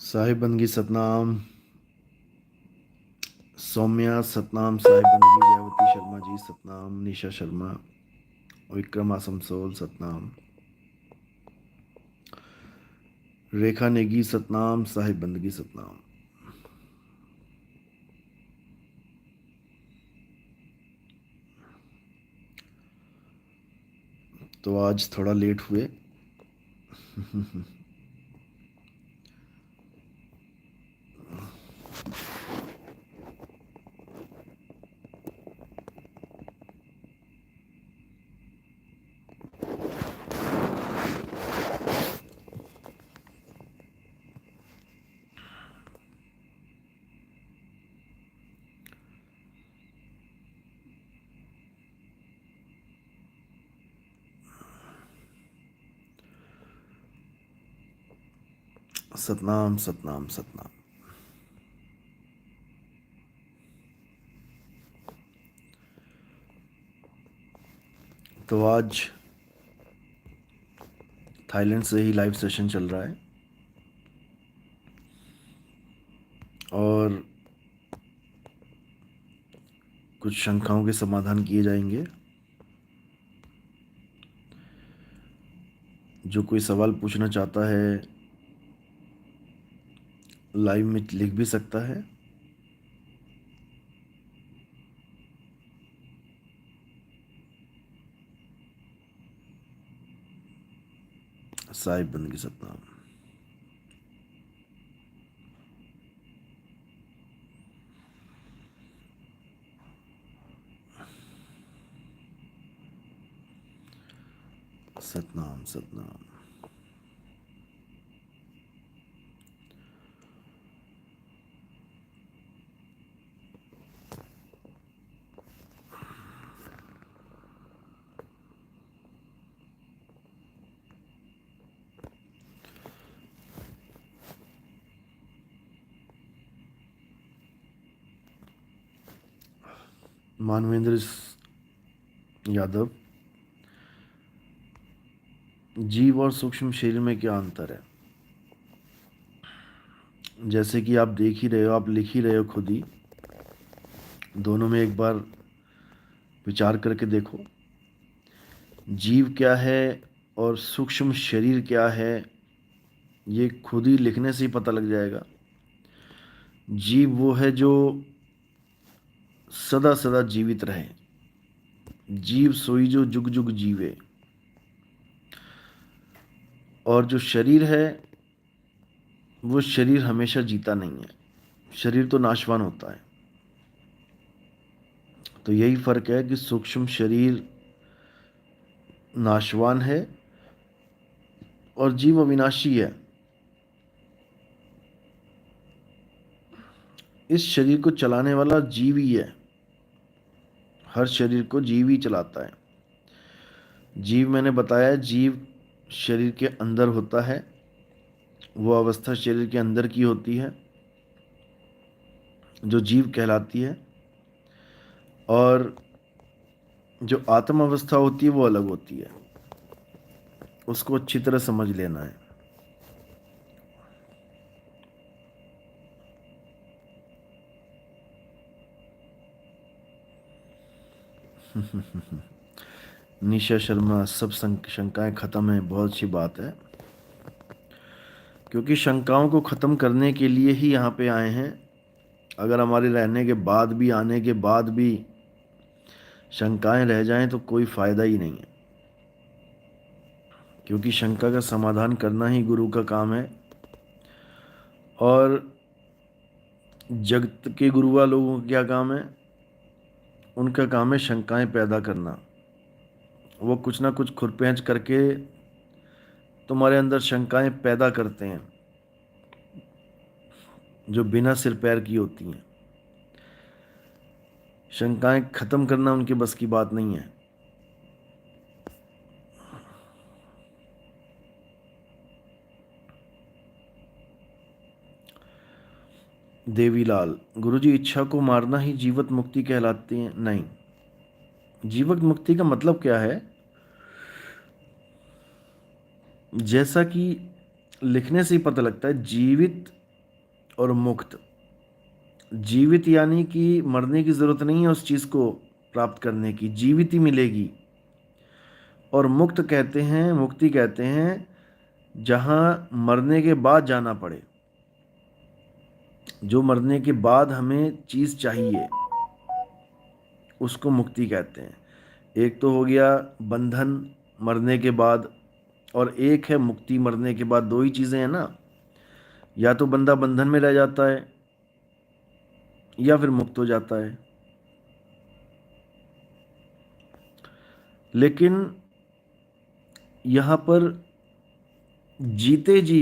साहिब बंदगी सतनाम। सौम्या सतनाम। साहिब बंदगी जयवती शर्मा जी सतनाम। निशा शर्मा। विक्रम आसमसोल सतनाम। रेखा नेगी सतनाम। साहिब बंदगी सतनाम। तो आज थोड़ा लेट हुए। सतनाम सतनाम सतनाम। तो आज थाईलैंड से ही लाइव सेशन चल रहा है और कुछ शंकाओं के समाधान किए जाएंगे। जो कोई सवाल पूछना चाहता है लाइव में लिख भी सकता है। साहिब बंदगी सतनाम। सतनाम सतनाम। मानवेंद्र यादव। जीव और सूक्ष्म शरीर में क्या अंतर है? जैसे कि आप देख ही रहे हो, आप लिख ही रहे हो खुद ही। दोनों में एक बार विचार करके देखो, जीव क्या है और सूक्ष्म शरीर क्या है, ये खुद ही लिखने से ही पता लग जाएगा। जीव वो है जो सदा सदा जीवित रहे। जीव सोई जो जुग जुग जीवे। और जो शरीर है वो शरीर हमेशा जीता नहीं है। शरीर तो नाशवान होता है। तो यही फर्क है कि सूक्ष्म शरीर नाशवान है और जीव अविनाशी है। इस शरीर को चलाने वाला जीव ही है। हर शरीर को जीव ही चलाता है। जीव मैंने बताया, जीव शरीर के अंदर होता है। वो अवस्था शरीर के अंदर की होती है जो जीव कहलाती है। और जो आत्म अवस्था होती है वो अलग होती है। उसको अच्छी तरह समझ लेना है। निशा शर्मा। सब शंकाएं खत्म है, बहुत अच्छी बात है। क्योंकि शंकाओं को ख़त्म करने के लिए ही यहाँ पे आए हैं। अगर हमारे रहने के बाद भी, आने के बाद भी शंकाएं रह जाएं तो कोई फ़ायदा ही नहीं है। क्योंकि शंका का समाधान करना ही गुरु का काम है। और जगत के गुरुआ लोगों का क्या काम है? उनका काम है शंकाएं पैदा करना। वो कुछ ना कुछ खुरपेंच करके तुम्हारे अंदर शंकाएं पैदा करते हैं जो बिना सिर पैर की होती हैं। शंकाएं ख़त्म करना उनके बस की बात नहीं है। देवीलाल। गुरुजी, इच्छा को मारना ही जीवत मुक्ति कहलाती है? नहीं। जीवत मुक्ति का मतलब क्या है? जैसा कि लिखने से ही पता लगता है, जीवित और मुक्त। जीवित यानी कि मरने की ज़रूरत नहीं है उस चीज़ को प्राप्त करने की, जीवित ही मिलेगी। और मुक्त कहते हैं, मुक्ति कहते हैं जहाँ मरने के बाद जाना पड़े, जो मरने के बाद हमें चीज़ चाहिए उसको मुक्ति कहते हैं। एक तो हो गया बंधन मरने के बाद, और एक है मुक्ति मरने के बाद। दो ही चीज़ें हैं ना, या तो बंदा बंधन में रह जाता है या फिर मुक्त हो जाता है। लेकिन यहाँ पर जीते जी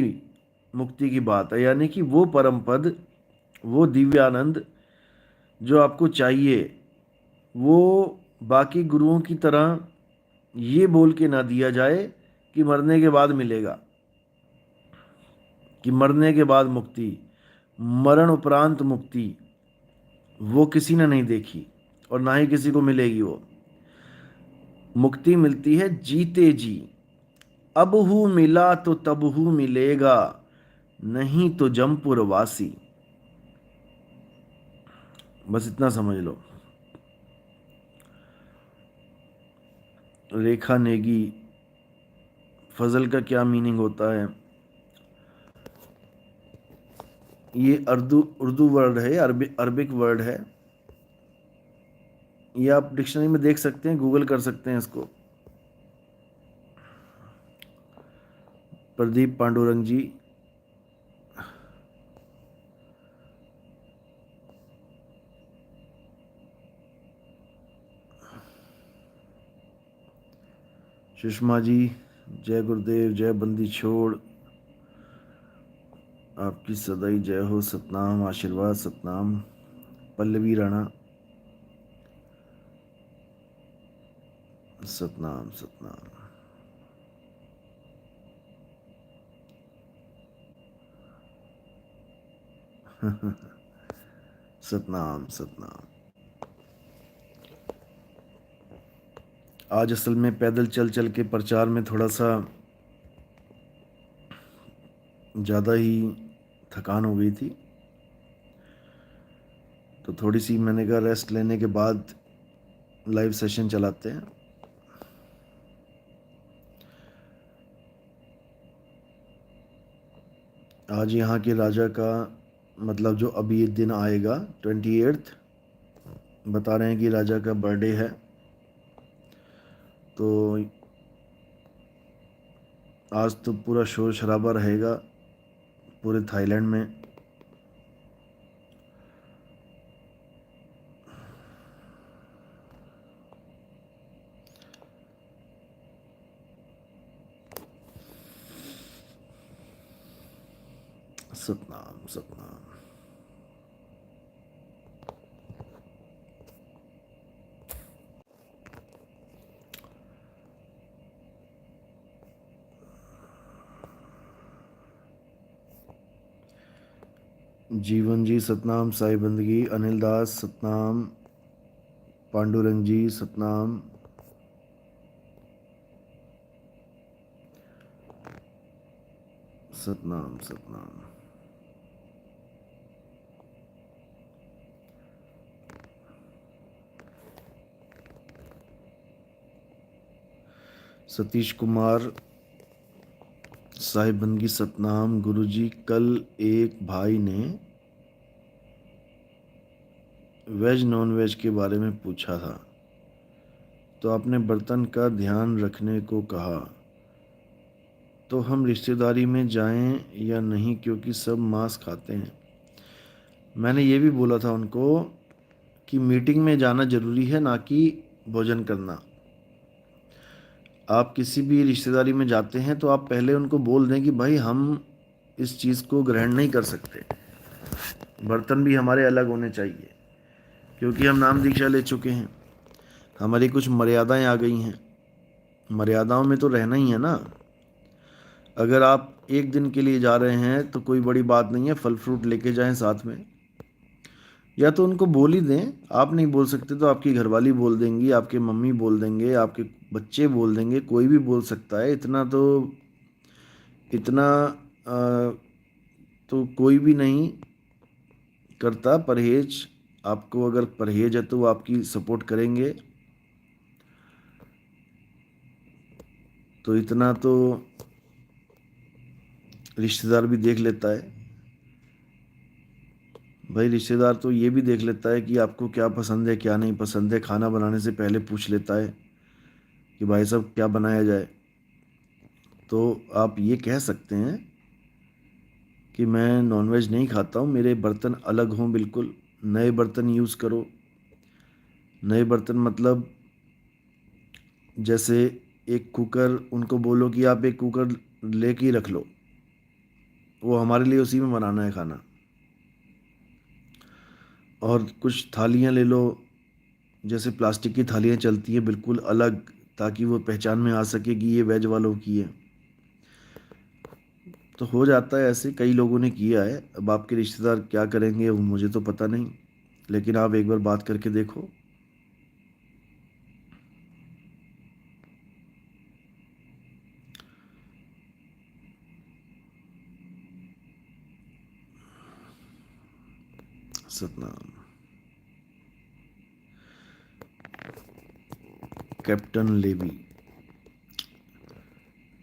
मुक्ति की बात है, यानी कि वो परम पद, वो दिव्य आनंद जो आपको चाहिए, वो बाकी गुरुओं की तरह ये बोल के ना दिया जाए कि मरने के बाद मिलेगा, कि मरने के बाद मुक्ति, मरण उपरांत मुक्ति, वो किसी ने नहीं देखी और ना ही किसी को मिलेगी। वो मुक्ति मिलती है जीते जी। अब हूँ मिला तो तब हूँ मिलेगा, नहीं तो जमपुर वासी। बस इतना समझ लो। रेखा नेगी, फजल का क्या मीनिंग होता है? ये उर्दू उर्दू वर्ड है, अरबिक वर्ड है। ये आप डिक्शनरी में देख सकते हैं, गूगल कर सकते हैं इसको। प्रदीप पांडुरंग जी, सुषमा जी, जय गुरुदेव, जय बंदी छोड़, आपकी सदाई जय हो, सतनाम, आशीर्वाद सतनाम। पल्लवी राणा, सतनाम सतनाम। सतनाम सतनाम। आज असल में पैदल चल चल के प्रचार में थोड़ा सा ज़्यादा ही थकान हो गई थी, तो थोड़ी सी मैंने कहा रेस्ट लेने के बाद लाइव सेशन चलाते हैं। आज यहाँ के राजा का, मतलब जो अभी ये दिन आएगा 28, बता रहे हैं कि राजा का बर्थडे है, तो आज तो पूरा शोर शराबा रहेगा पूरे थाईलैंड में। सतनाम सतनाम। जीवन जी सतनाम, साई बंदगी, अनिल दास सतनाम, पांडुरंग जी सतनाम, सतनाम सतनाम। सतीश कुमार, साहिब बंदगी सतनाम। गुरुजी, कल एक भाई ने वेज नॉन वेज के बारे में पूछा था, तो आपने बर्तन का ध्यान रखने को कहा, तो हम रिश्तेदारी में जाएं या नहीं, क्योंकि सब मांस खाते हैं। मैंने ये भी बोला था उनको कि मीटिंग में जाना ज़रूरी है, ना कि भोजन करना। आप किसी भी रिश्तेदारी में जाते हैं तो आप पहले उनको बोल दें कि भाई हम इस चीज़ को ग्रहण नहीं कर सकते, बर्तन भी हमारे अलग होने चाहिए, क्योंकि हम नाम दीक्षा ले चुके हैं, हमारी कुछ मर्यादाएं आ गई हैं। मर्यादाओं में तो रहना ही है ना। अगर आप एक दिन के लिए जा रहे हैं तो कोई बड़ी बात नहीं है, फल फ्रूट लेके जाएं साथ में, या तो उनको बोल ही दें। आप नहीं बोल सकते तो आपकी घरवाली बोल देंगी, आपके मम्मी बोल देंगे, आपके बच्चे बोल देंगे, कोई भी बोल सकता है। इतना तो कोई भी नहीं करता परहेज। आपको अगर परहेज है तो वो आपकी सपोर्ट करेंगे, तो इतना तो रिश्तेदार भी देख लेता है भाई। रिश्तेदार तो ये भी देख लेता है कि आपको क्या पसंद है क्या नहीं पसंद है। खाना बनाने से पहले पूछ लेता है कि भाई साहब क्या बनाया जाए। तो आप ये कह सकते हैं कि मैं नॉनवेज नहीं खाता हूँ, मेरे बर्तन अलग हों बिल्कुल, नए बर्तन यूज़ करो। नए बर्तन मतलब जैसे एक कुकर, उनको बोलो कि आप एक कुकर लेके ही रख लो, वो हमारे लिए उसी में बनाना है खाना। और कुछ थालियाँ ले लो, जैसे प्लास्टिक की थालियाँ चलती हैं बिल्कुल अलग, ताकि वो पहचान में आ सके कि ये वेज वालों की है। तो हो जाता है ऐसे, कई लोगों ने किया है। अब आपके रिश्तेदार क्या करेंगे वो मुझे तो पता नहीं, लेकिन आप एक बार बात करके देखो। सतनाम। Captain Levi.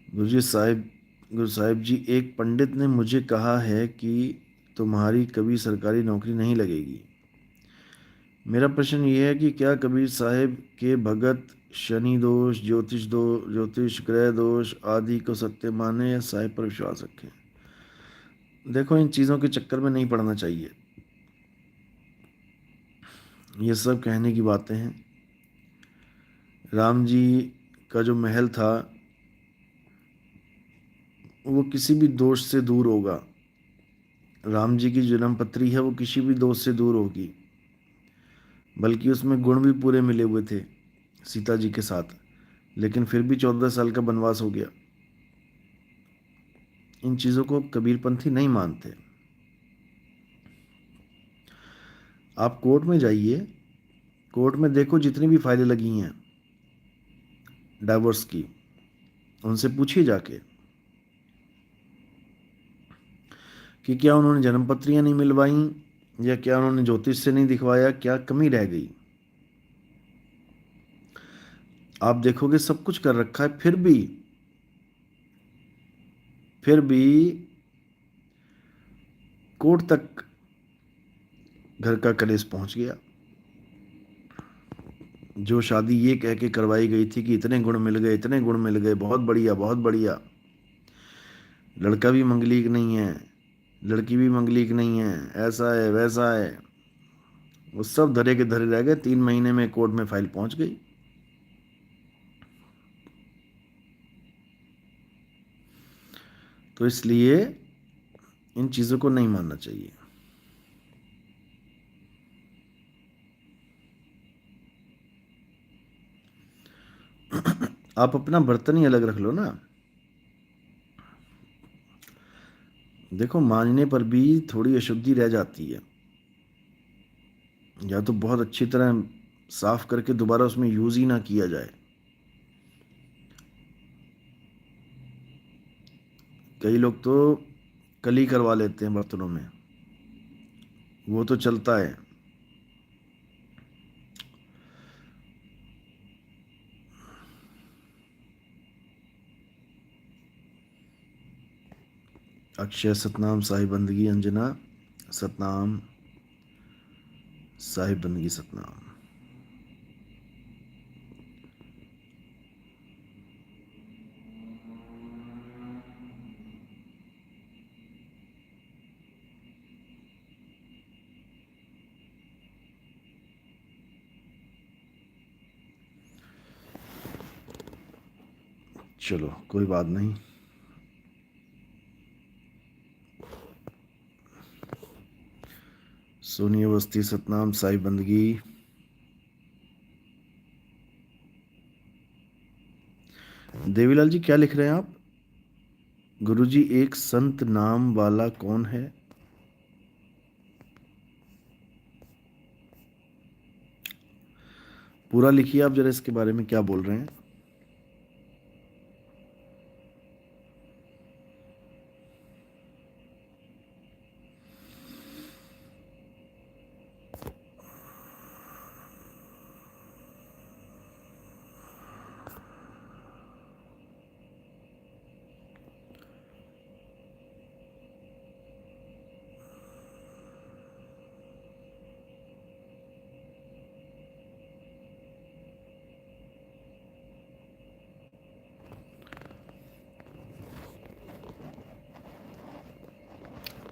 गुरु साहिब, गुरु साहिब जी, एक पंडित ने मुझे कहा है कि तुम्हारी कभी सरकारी नौकरी नहीं लगेगी। मेरा प्रश्न ये है कि क्या कबीर साहिब के भगत शनि दोष, ज्योतिष ग्रह दोष आदि को सत्य माने या साहिब पर विश्वास रखें? देखो, इन चीज़ों के चक्कर में नहीं पड़ना चाहिए। ये सब कहने की बातें हैं। राम जी का जो महल था वो किसी भी दोष से दूर होगा। राम जी की जन्म पत्री है वो किसी भी दोष से दूर होगी, बल्कि उसमें गुण भी पूरे मिले हुए थे सीता जी के साथ। लेकिन फिर भी 14 साल का वनवास हो गया। इन चीज़ों को कबीरपंथी नहीं मानते। आप कोर्ट में जाइए, कोर्ट में देखो जितनी भी फाइलें लगी हैं डाइवोर्स की, उनसे पूछिए जाके कि क्या उन्होंने जन्म पत्रियां नहीं मिलवाई, या क्या उन्होंने ज्योतिष से नहीं दिखवाया, क्या कमी रह गई। आप देखोगे सब कुछ कर रखा है, फिर भी कोर्ट तक घर का कलेश पहुंच गया। जो शादी ये कह के करवाई गई थी कि इतने गुण मिल गए, इतने गुण मिल गए, बहुत बढ़िया बहुत बढ़िया, लड़का भी मंगलीक नहीं है, लड़की भी मंगलीक नहीं है, ऐसा है वैसा है, वो सब धरे के धरे रह गए। 3 महीने में कोर्ट में फाइल पहुंच गई। तो इसलिए इन चीज़ों को नहीं मानना चाहिए। आप अपना बर्तन ही अलग रख लो ना। देखो, मांजने पर भी थोड़ी अशुद्धि रह जाती है, या तो बहुत अच्छी तरह साफ करके दोबारा उसमें यूज ही ना किया जाए। कई लोग तो कली करवा लेते हैं बर्तनों में, वो तो चलता है। अक्षय सतनाम, साहिब बंदगी अंजना सतनाम, साहिब बंदगी सतनाम। चलो कोई बात नहीं। सोनी अवस्थी सतनाम, साहिब बंदगी। देवीलाल जी क्या लिख रहे हैं आप? गुरुजी, एक संत नाम वाला कौन है? पूरा लिखिए आप जरा, इसके बारे में क्या बोल रहे हैं।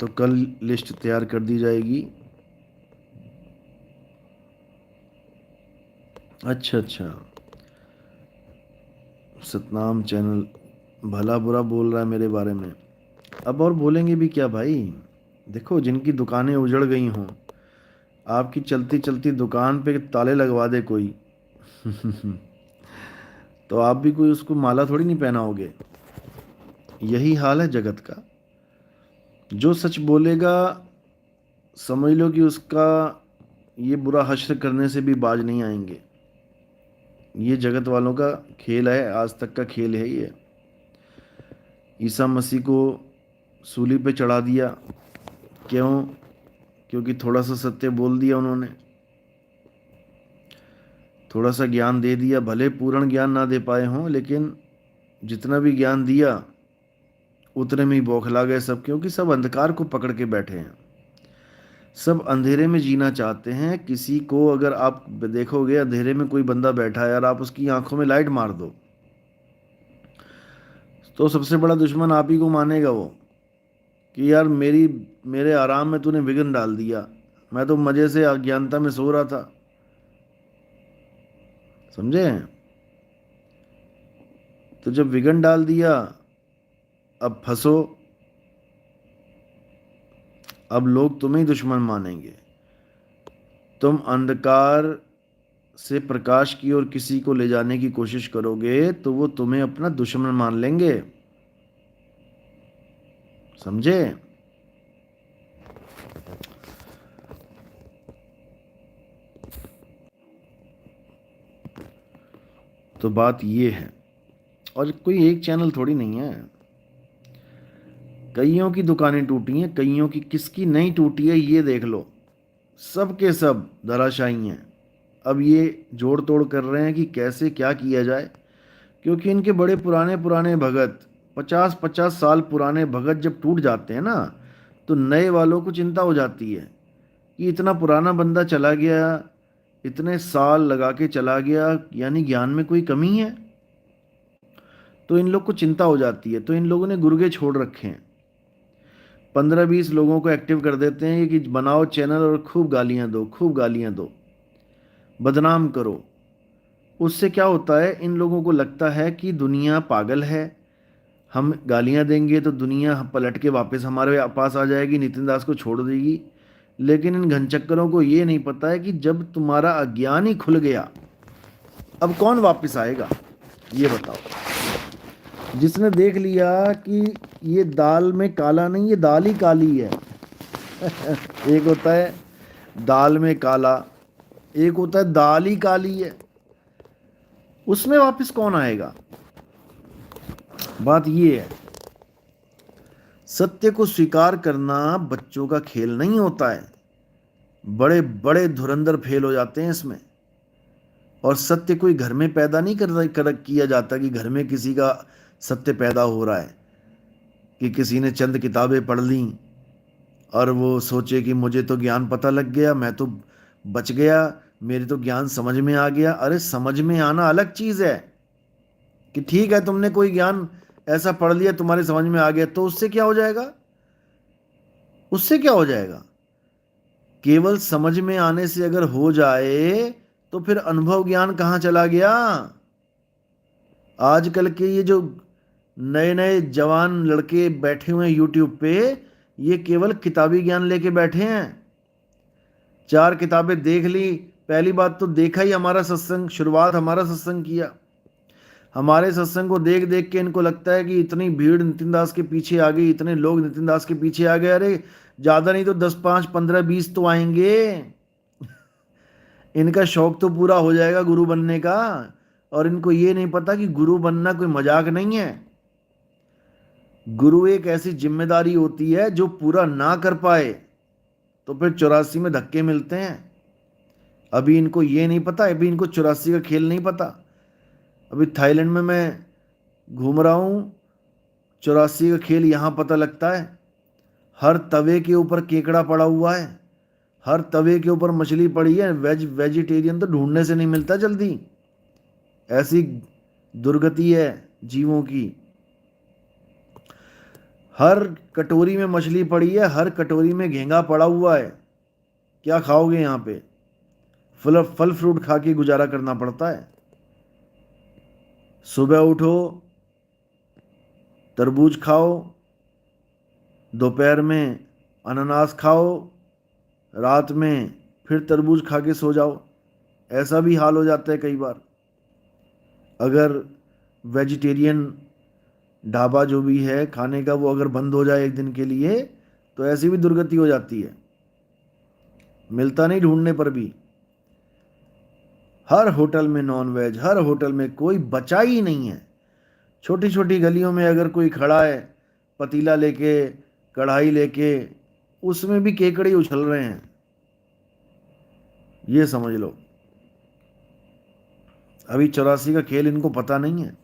तो कल लिस्ट तैयार कर दी जाएगी। अच्छा अच्छा, सतनाम चैनल भला बुरा बोल रहा है मेरे बारे में। अब और बोलेंगे भी क्या भाई। देखो, जिनकी दुकानें उजड़ गई हों, आपकी चलती चलती दुकान पे ताले लगवा दे कोई तो आप भी कोई उसको माला थोड़ी नहीं पहनाओगे। यही हाल है जगत का। जो सच बोलेगा, समझ लो कि उसका ये बुरा हश्र करने से भी बाज नहीं आएंगे। ये जगत वालों का खेल है, आज तक का खेल है ये। ईसा मसीह को सूली पे चढ़ा दिया, क्यों? क्योंकि थोड़ा सा सत्य बोल दिया उन्होंने, थोड़ा सा ज्ञान दे दिया। भले पूर्ण ज्ञान ना दे पाए हों, लेकिन जितना भी ज्ञान दिया उतने में ही बौखला गए सब, क्योंकि सब अंधकार को पकड़ के बैठे हैं। सब अंधेरे में जीना चाहते हैं। किसी को अगर आप देखोगे अंधेरे में कोई बंदा बैठा है और आप उसकी आंखों में लाइट मार दो, तो सबसे बड़ा दुश्मन आप ही को मानेगा वो, कि यार मेरे आराम में तूने विघ्न डाल दिया, मैं तो मजे से अज्ञानता में सो रहा था। समझे? तो जब विघ्न डाल दिया, अब फंसो। अब लोग तुम्हें ही दुश्मन मानेंगे। तुम अंधकार से प्रकाश की ओर किसी को ले जाने की कोशिश करोगे तो वो तुम्हें अपना दुश्मन मान लेंगे। समझे? तो बात ये है। और कोई एक चैनल थोड़ी नहीं है, कईयों की दुकानें टूटी हैं, कईयों की। किसकी नहीं टूटी है ये देख लो। सब के सब धराशायी हैं। अब ये जोड़ तोड़ कर रहे हैं कि कैसे क्या किया जाए, क्योंकि इनके बड़े पुराने पुराने भगत, 50-50 साल पुराने भगत जब टूट जाते हैं ना, तो नए वालों को चिंता हो जाती है कि इतना पुराना बंदा चला गया, इतने साल लगा के चला गया, यानी ज्ञान में कोई कमी है। तो इन लोग को चिंता हो जाती है, तो इन लोगों ने गुर्गे छोड़ रखे हैं। 15-20 लोगों को एक्टिव कर देते हैं कि बनाओ चैनल और खूब गालियां दो, खूब गालियां दो, बदनाम करो। उससे क्या होता है, इन लोगों को लगता है कि दुनिया पागल है, हम गालियां देंगे तो दुनिया पलट के वापस हमारे पास आ जाएगी, नितिन दास को छोड़ देगी। लेकिन इन घनचक्करों को ये नहीं पता है कि जब तुम्हारा अज्ञान ही खुल गया, अब कौन वापस आएगा? ये बताओ। जिसने देख लिया कि ये दाल में काला नहीं, ये दाल ही काली है एक होता है दाल में काला, एक होता है दाल ही काली है, उसमें वापस कौन आएगा? बात ये है। सत्य को स्वीकार करना बच्चों का खेल नहीं होता है। बड़े बड़े धुरंधर फेल हो जाते हैं इसमें। और सत्य कोई घर में पैदा नहीं किया जाता कि घर में किसी का सत्य पैदा हो रहा है, कि किसी ने चंद किताबें पढ़ ली और वो सोचे कि मुझे तो ज्ञान पता लग गया, मैं तो बच गया, मेरे तो ज्ञान समझ में आ गया। अरे समझ में आना अलग चीज़ है, कि ठीक है तुमने कोई ज्ञान ऐसा पढ़ लिया तुम्हारे समझ में आ गया, तो उससे क्या हो जाएगा? उससे क्या हो जाएगा? केवल समझ में आने से अगर हो जाए तो फिर अनुभव ज्ञान कहाँ चला गया? आजकल के ये जो नए नए जवान लड़के बैठे हुए हैं यूट्यूब पे, ये केवल किताबी ज्ञान लेके बैठे हैं। 4 किताबें देख ली। पहली बात तो देखा ही हमारा सत्संग, शुरुआत हमारा सत्संग किया। हमारे सत्संग को देख देख के इनको लगता है कि इतनी भीड़ नितिन दास के पीछे आ गई, इतने लोग नितिन दास के पीछे आ गए। अरे ज़्यादा नहीं तो 10, 5, 15, 20 तो आएंगे। इनका शौक तो पूरा हो जाएगा गुरु बनने का। और इनको ये नहीं पता कि गुरु बनना कोई मजाक नहीं है। गुरु एक ऐसी जिम्मेदारी होती है, जो पूरा ना कर पाए तो फिर 84 में धक्के मिलते हैं। अभी इनको ये नहीं पता, अभी इनको 84 का खेल नहीं पता। अभी थाईलैंड में मैं घूम रहा हूँ, 84 का खेल यहाँ पता लगता है। हर तवे के ऊपर केकड़ा पड़ा हुआ है, हर तवे के ऊपर मछली पड़ी है। वेजिटेरियन तो ढूंढने से नहीं मिलता जल्दी। ऐसी दुर्गति है जीवों की। हर कटोरी में मछली पड़ी है, हर कटोरी में घेंगा पड़ा हुआ है, क्या खाओगे यहाँ पे? फल फल फ्रूट खा के गुजारा करना पड़ता है। सुबह उठो, तरबूज खाओ, दोपहर में अनानास खाओ, रात में फिर तरबूज खा के सो जाओ। ऐसा भी हाल हो जाता है कई बार। अगर वेजिटेरियन ढाबा जो भी है खाने का, वो अगर बंद हो जाए एक दिन के लिए, तो ऐसी भी दुर्गति हो जाती है, मिलता नहीं ढूंढने पर भी। हर होटल में नॉन वेज, हर होटल में, कोई बचा ही नहीं है। छोटी छोटी गलियों में अगर कोई खड़ा है पतीला लेके, कढ़ाई लेके, उसमें भी केकड़े उछल रहे हैं, ये समझ लो। अभी 84 का खेल इनको पता नहीं है।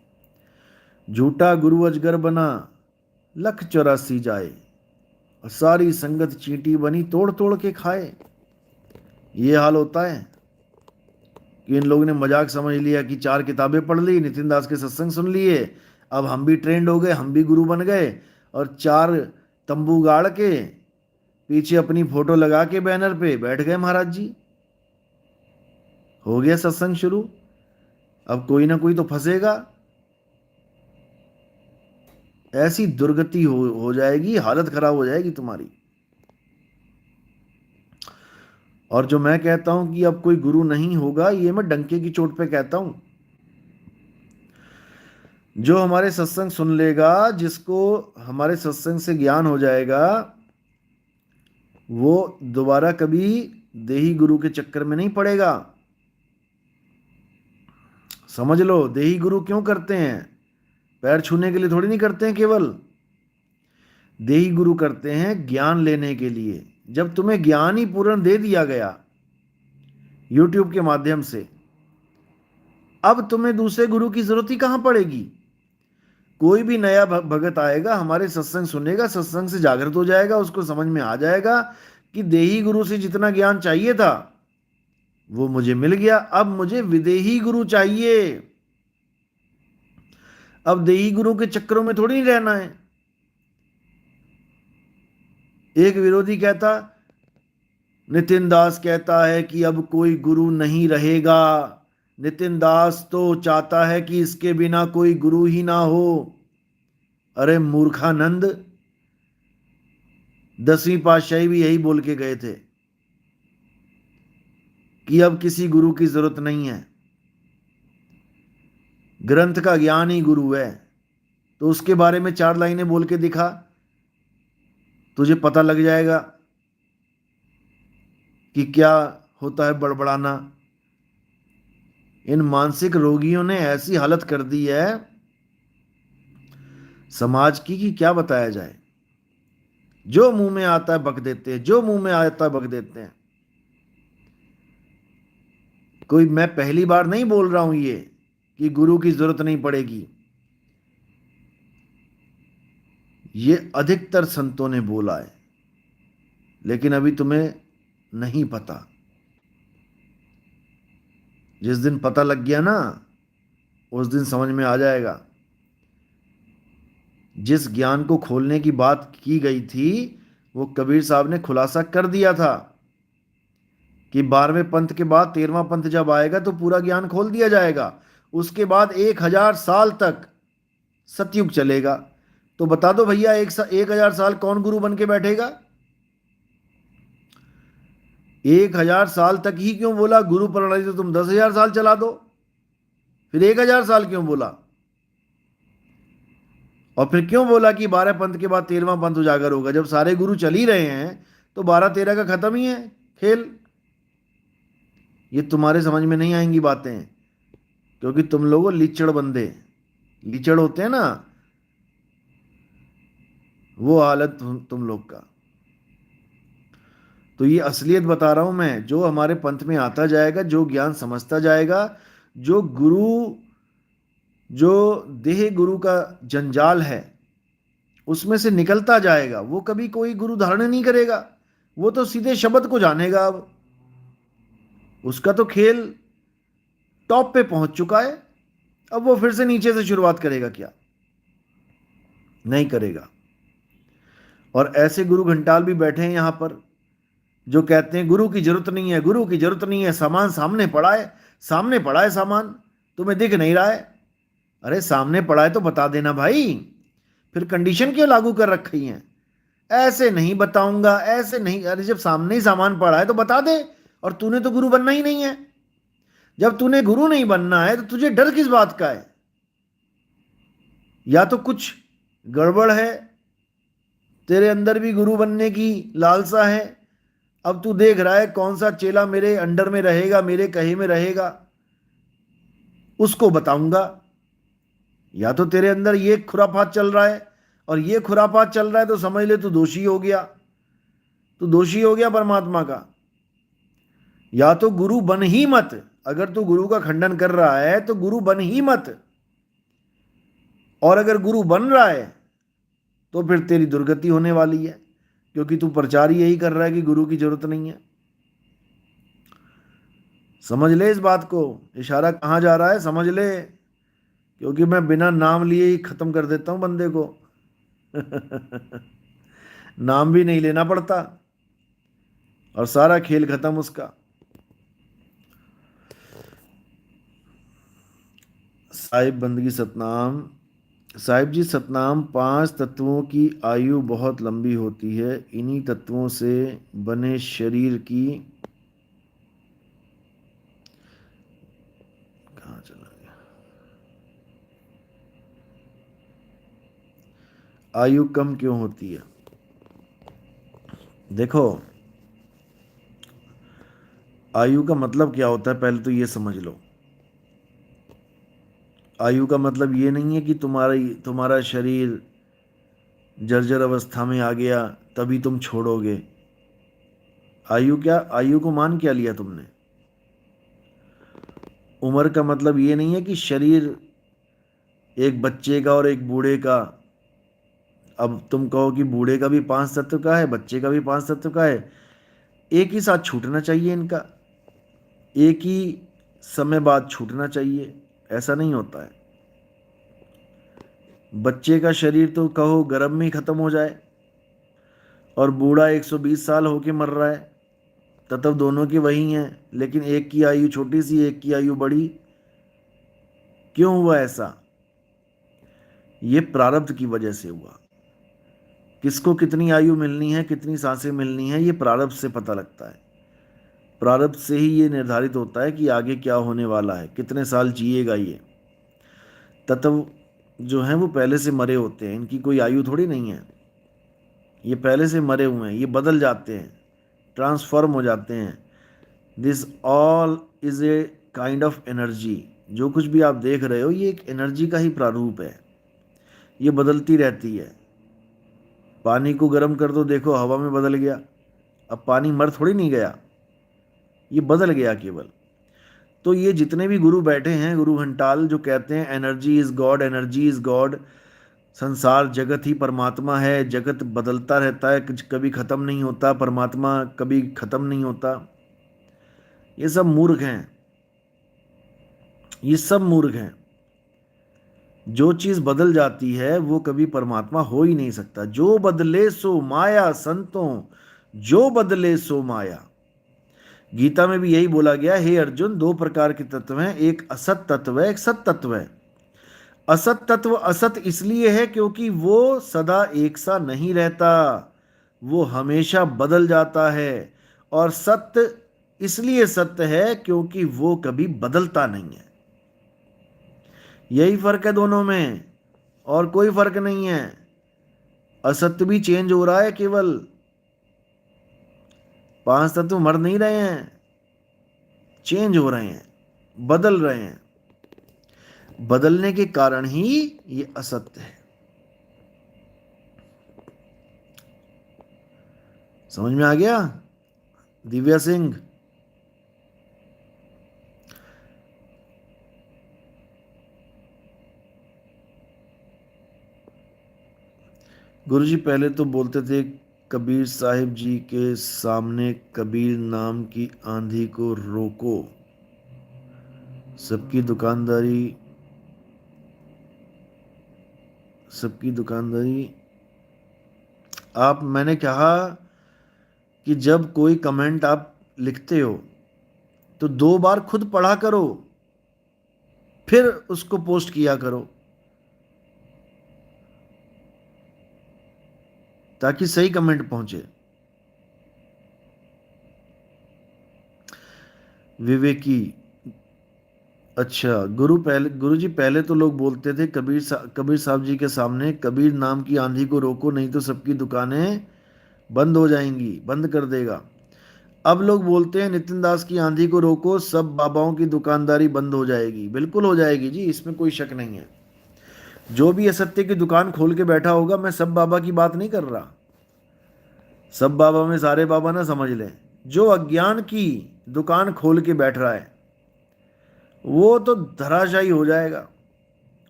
झूठा गुरु अजगर बना, लख 84 जाए, और सारी संगत चींटी बनी, तोड़ तोड़ के खाए। ये हाल होता है कि इन लोगों ने मजाक समझ लिया कि 4 किताबें पढ़ ली, नितिन दास के सत्संग सुन लिए, अब हम भी ट्रेंड हो गए, हम भी गुरु बन गए, और 4 तंबू गाड़ के पीछे अपनी फोटो लगा के बैनर पे बैठ गए महाराज जी। हो गया सत्संग शुरू, अब कोई ना कोई तो फंसेगा। ऐसी दुर्गति हो जाएगी, हालत खराब हो जाएगी तुम्हारी। और जो मैं कहता हूं कि अब कोई गुरु नहीं होगा, ये मैं डंके की चोट पे कहता हूं। जो हमारे सत्संग सुन लेगा, जिसको हमारे सत्संग से ज्ञान हो जाएगा, वो दोबारा कभी देही गुरु के चक्कर में नहीं पड़ेगा। समझ लो, देही गुरु क्यों करते हैं? पैर छूने के लिए थोड़ी नहीं करते हैं केवल। देही गुरु करते हैं ज्ञान लेने के लिए। जब तुम्हें ज्ञान ही पूर्ण दे दिया गया YouTube के माध्यम से, अब तुम्हें दूसरे गुरु की जरूरत ही कहां पड़ेगी? कोई भी नया भगत आएगा, हमारे सत्संग सुनेगा, सत्संग से जागृत हो जाएगा, उसको समझ में आ जाएगा कि देही गुरु से जितना ज्ञान चाहिए था वो मुझे मिल गया, अब मुझे विदेही गुरु चाहिए। अब देही गुरु के चक्करों में थोड़ी नहीं रहना है। एक विरोधी कहता, नितिन दास कहता है कि अब कोई गुरु नहीं रहेगा, नितिन दास तो चाहता है कि इसके बिना कोई गुरु ही ना हो। अरे मूर्खानंद, 10वीं पातशाही भी यही बोल के गए थे कि अब किसी गुरु की जरूरत नहीं है, ग्रंथ का ज्ञान ही गुरु है। तो उसके बारे में 4 लाइनें बोल के दिखा, तुझे पता लग जाएगा कि क्या होता है बड़बड़ाना। इन मानसिक रोगियों ने ऐसी हालत कर दी है समाज की कि क्या बताया जाए। जो मुंह में आता है बक देते हैं, जो मुंह में आता है बक देते हैं। कोई मैं पहली बार नहीं बोल रहा हूं ये कि गुरु की जरूरत नहीं पड़ेगी, ये अधिकतर संतों ने बोला है, लेकिन अभी तुम्हें नहीं पता। जिस दिन पता लग गया ना, उस दिन समझ में आ जाएगा। जिस ज्ञान को खोलने की बात की गई थी, वो कबीर साहब ने खुलासा कर दिया था कि 12वें पंथ के बाद 13वां पंथ जब आएगा तो पूरा ज्ञान खोल दिया जाएगा। उसके बाद 1000 साल तक सतयुग चलेगा। तो बता दो भैया, 1000 साल कौन गुरु बन के बैठेगा? 1000 साल तक ही क्यों बोला? गुरु प्रणाली तो तुम 10,000 साल चला दो, फिर 1000 साल क्यों बोला? और फिर क्यों बोला कि 12 पंथ के बाद 13वां पंथ उजागर होगा? जब सारे गुरु चल ही रहे हैं तो 12-13 का खत्म ही है खेल। ये तुम्हारे समझ में नहीं आएंगी बातें, क्योंकि तुम लोगों लीचड़ बंदे, लीचड़ होते हैं ना, वो हालत तुम लोग का। तो ये असलियत बता रहा हूं मैं। जो हमारे पंथ में आता जाएगा, जो ज्ञान समझता जाएगा, जो गुरु, जो देह गुरु का जंजाल है उसमें से निकलता जाएगा, वो कभी कोई गुरु धारण नहीं करेगा। वो तो सीधे शब्द को जानेगा। अब उसका तो खेल टॉप पे पहुंच चुका है। अब वो फिर से नीचे से शुरुआत करेगा क्या? नहीं करेगा। और ऐसे गुरु घंटाल भी बैठे हैं यहाँ पर जो कहते हैं गुरु की जरूरत नहीं है, गुरु की जरूरत नहीं है, सामान सामने पड़ा है, सामने पड़ा है सामान, तुम्हें दिख नहीं रहा है। अरे सामने पड़ा है तो बता देना भाई, फिर कंडीशन क्यों लागू कर रखी है? ऐसे नहीं बताऊंगा, ऐसे नहीं, अरे जब सामने ही सामान पड़ा है तो बता दे। और तूने तो गुरु बनना ही नहीं है। जब तूने गुरु नहीं बनना है तो तुझे डर किस बात का है? या तो कुछ गड़बड़ है, तेरे अंदर भी गुरु बनने की लालसा है। अब तू देख रहा है कौन सा चेला मेरे अंडर में रहेगा, मेरे कहे में रहेगा, उसको बताऊंगा। या तो तेरे अंदर ये खुरापात चल रहा है, और ये खुरापात चल रहा है तो समझ ले तू दोषी हो गया, तू दोषी हो गया परमात्मा का। या तो गुरु बन ही मत। अगर तू गुरु का खंडन कर रहा है तो गुरु बन ही मत। और अगर गुरु बन रहा है तो फिर तेरी दुर्गति होने वाली है, क्योंकि तू प्रचार ही यही कर रहा है कि गुरु की जरूरत नहीं है। समझ ले इस बात को, इशारा कहाँ जा रहा है समझ ले, क्योंकि मैं बिना नाम लिए ही खत्म कर देता हूं बंदे को। नाम भी नहीं लेना पड़ता और सारा खेल खत्म उसका। साहिब बंदगी सतनाम। साहिब जी सतनाम, 5 तत्वों की आयु बहुत लंबी होती है, इन्हीं तत्वों से बने शरीर की, कहाँ चला गया, आयु कम क्यों होती है? देखो, आयु का मतलब क्या होता है पहले तो ये समझ लो। आयु का मतलब ये नहीं है कि तुम्हारा शरीर जर्जर अवस्था में आ गया तभी तुम छोड़ोगे। आयु क्या, आयु को मान क्या लिया तुमने? उम्र का मतलब ये नहीं है कि शरीर एक बच्चे का और एक बूढ़े का। अब तुम कहो कि बूढ़े का भी 5 तत्व का है, बच्चे का भी 5 तत्व का है, एक ही साथ छूटना चाहिए इनका, एक ही समय बाद छूटना चाहिए। ऐसा नहीं होता है। बच्चे का शरीर तो कहो गर्भ में ही खत्म हो जाए, और बूढ़ा 120 साल होके मर रहा है, तत्व दोनों के वही हैं, लेकिन एक की आयु छोटी सी, एक की आयु बड़ी। क्यों हुआ ऐसा? ये प्रारब्ध की वजह से हुआ। किसको कितनी आयु मिलनी है, कितनी सांसें मिलनी है, ये प्रारब्ध से पता लगता है। प्रारब्ध से ही ये निर्धारित होता है कि आगे क्या होने वाला है, कितने साल जिएगा ये। तत्व जो हैं वो पहले से मरे होते हैं, इनकी कोई आयु थोड़ी नहीं है। ये पहले से मरे हुए हैं, ये बदल जाते हैं, ट्रांसफॉर्म हो जाते हैं। This all is a kind of energy. जो कुछ भी आप देख रहे हो ये एक एनर्जी का ही प्रारूप है, ये बदलती रहती है। पानी को गर्म कर दो, देखो हवा में बदल गया। अब पानी मर थोड़ी नहीं गया, ये बदल गया केवल। तो ये जितने भी गुरु बैठे हैं, गुरु घंटाल, जो कहते हैं energy is God, energy is God, संसार जगत ही परमात्मा है, जगत बदलता रहता है, कभी खत्म नहीं होता, परमात्मा कभी खत्म नहीं होता, ये सब मूर्ख हैं। ये सब मूर्ख हैं। जो चीज बदल जाती है वो कभी परमात्मा हो ही नहीं सकता। जो बदले सो माया संतों, जो बदले सो माया। गीता में भी यही बोला गया, हे अर्जुन, 2 प्रकार के तत्व हैं, एक असत तत्व है, एक सत तत्व है। असत तत्व असत इसलिए है क्योंकि वो सदा एक सा नहीं रहता, वो हमेशा बदल जाता है। और सत्य इसलिए सत्य है क्योंकि वो कभी बदलता नहीं है। यही फर्क है दोनों में, और कोई फर्क नहीं है। असत्य भी चेंज हो रहा है केवल, 5 तत्व मर नहीं रहे हैं, चेंज हो रहे हैं, बदल रहे हैं। बदलने के कारण ही ये असत्य है। समझ में आ गया दिव्या सिंह? गुरुजी पहले तो बोलते थे कबीर साहिब जी के सामने, कबीर नाम की आंधी को रोको, सबकी दुकानदारी, सबकी दुकानदारी मैंने कहा कि जब कोई कमेंट आप लिखते हो तो 2 बार खुद पढ़ा करो, फिर उसको पोस्ट किया करो, ताकि सही कमेंट पहुंचे। विवेकी, अच्छा गुरु जी, पहले तो लोग बोलते थे कबीर साहब जी के सामने, कबीर नाम की आंधी को रोको नहीं तो सबकी दुकानें बंद हो जाएंगी, बंद कर देगा। अब लोग बोलते हैं नितिन दास की आंधी को रोको, सब बाबाओं की दुकानदारी बंद हो जाएगी। बिल्कुल हो जाएगी जी, इसमें कोई शक नहीं है। जो भी असत्य की दुकान खोल के बैठा होगा, मैं सब बाबा की बात नहीं कर रहा, सब बाबा में सारे बाबा ना समझ लें, जो अज्ञान की दुकान खोल के बैठ रहा है वो तो धराशायी हो जाएगा।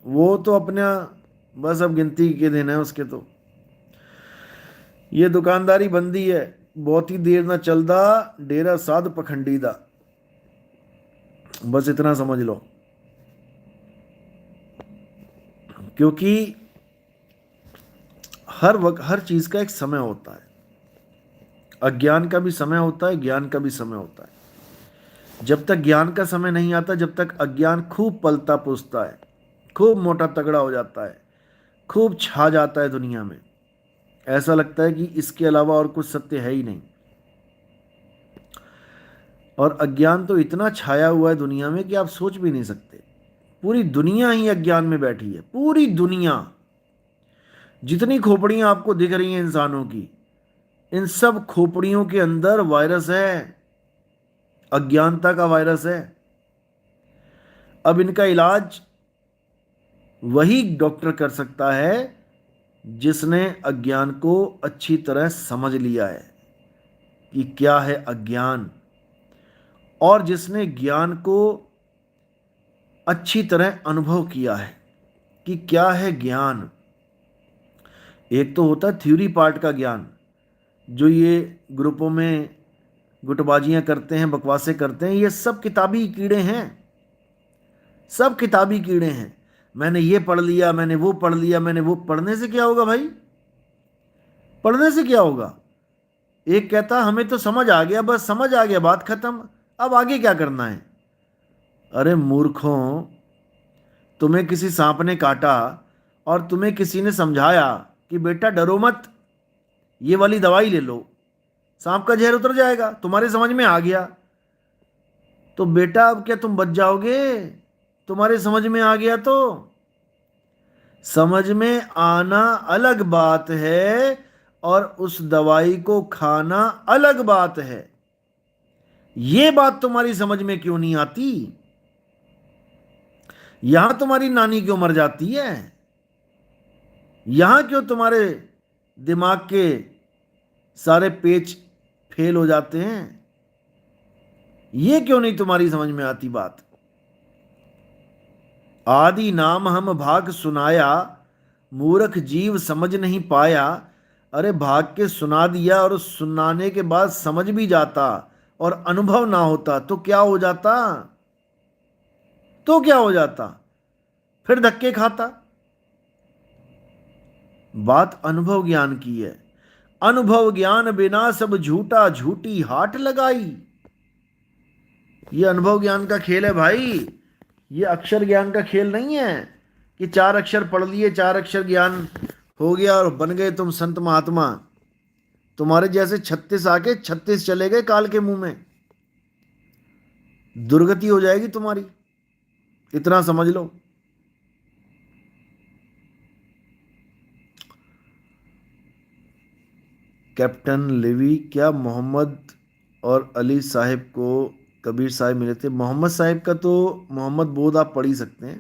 वो तो अपना बस अब गिनती के दिन है उसके। तो ये दुकानदारी बंदी है, बहुत ही देर ना चलदा, डेरा साध पखंडी दा, बस इतना समझ लो। क्योंकि हर वक्त हर चीज का एक समय होता है, अज्ञान का भी समय होता है, ज्ञान का भी समय होता है। जब तक ज्ञान का समय नहीं आता, जब तक अज्ञान खूब पलता पुसता है, खूब मोटा तगड़ा हो जाता है, खूब छा जाता है दुनिया में, ऐसा लगता है कि इसके अलावा और कुछ सत्य है ही नहीं। और अज्ञान तो इतना छाया हुआ है दुनिया में कि आप सोच भी नहीं सकते। पूरी दुनिया ही अज्ञान में बैठी है, पूरी दुनिया। जितनी खोपड़ियां आपको दिख रही हैं इंसानों की, इन सब खोपड़ियों के अंदर वायरस है, अज्ञानता का वायरस है। अब इनका इलाज वही डॉक्टर कर सकता है जिसने अज्ञान को अच्छी तरह समझ लिया है कि क्या है अज्ञान, और जिसने ज्ञान को अच्छी तरह अनुभव किया है कि क्या है ज्ञान। एक तो होता है थ्योरी पार्ट का ज्ञान, जो ये ग्रुपों में गुटबाजियां करते हैं, बकवासें करते हैं, ये सब किताबी कीड़े हैं, सब किताबी कीड़े हैं। मैंने ये पढ़ लिया, मैंने वो पढ़ लिया, मैंने वो। पढ़ने से क्या होगा भाई, पढ़ने से क्या होगा? एक कहता हमें तो समझ आ गया, बस समझ आ गया, बात खत्म, अब आगे क्या करना है? अरे मूर्खों, तुम्हें किसी सांप ने काटा और तुम्हें किसी ने समझाया कि बेटा डरो मत, ये वाली दवाई ले लो, सांप का जहर उतर जाएगा, तुम्हारे समझ में आ गया तो बेटा अब क्या तुम बच जाओगे? तुम्हारे समझ में आ गया तो। समझ में आना अलग बात है और उस दवाई को खाना अलग बात है। ये बात तुम्हारी समझ में क्यों नहीं आती? यहां तुम्हारी नानी क्यों मर जाती है? यहां क्यों तुम्हारे दिमाग के सारे पेच फेल हो जाते हैं? ये क्यों नहीं तुम्हारी समझ में आती बात? आदि नाम हम भाग सुनाया, मूर्ख जीव समझ नहीं पाया। अरे भाग के सुना दिया और सुनाने के बाद समझ भी जाता और अनुभव ना होता तो क्या हो जाता? तो क्या हो जाता? फिर धक्के खाता। बात अनुभव ज्ञान की है। अनुभव ज्ञान बिना सब झूठा, झूठी हाट लगाई। ये अनुभव ज्ञान का खेल है भाई, ये अक्षर ज्ञान का खेल नहीं है कि 4 अक्षर पढ़ लिए, 4 अक्षर ज्ञान हो गया और बन गए तुम संत महात्मा। तुम्हारे जैसे 36 आके 36 चले गए काल के मुंह में, दुर्गति हो जाएगी तुम्हारी, इतना समझ लो। कैप्टन लेवी, क्या मोहम्मद और अली साहिब को कबीर साहिब मिले थे? मोहम्मद साहिब का तो मोहम्मद बोध आप पढ़ ही सकते हैं।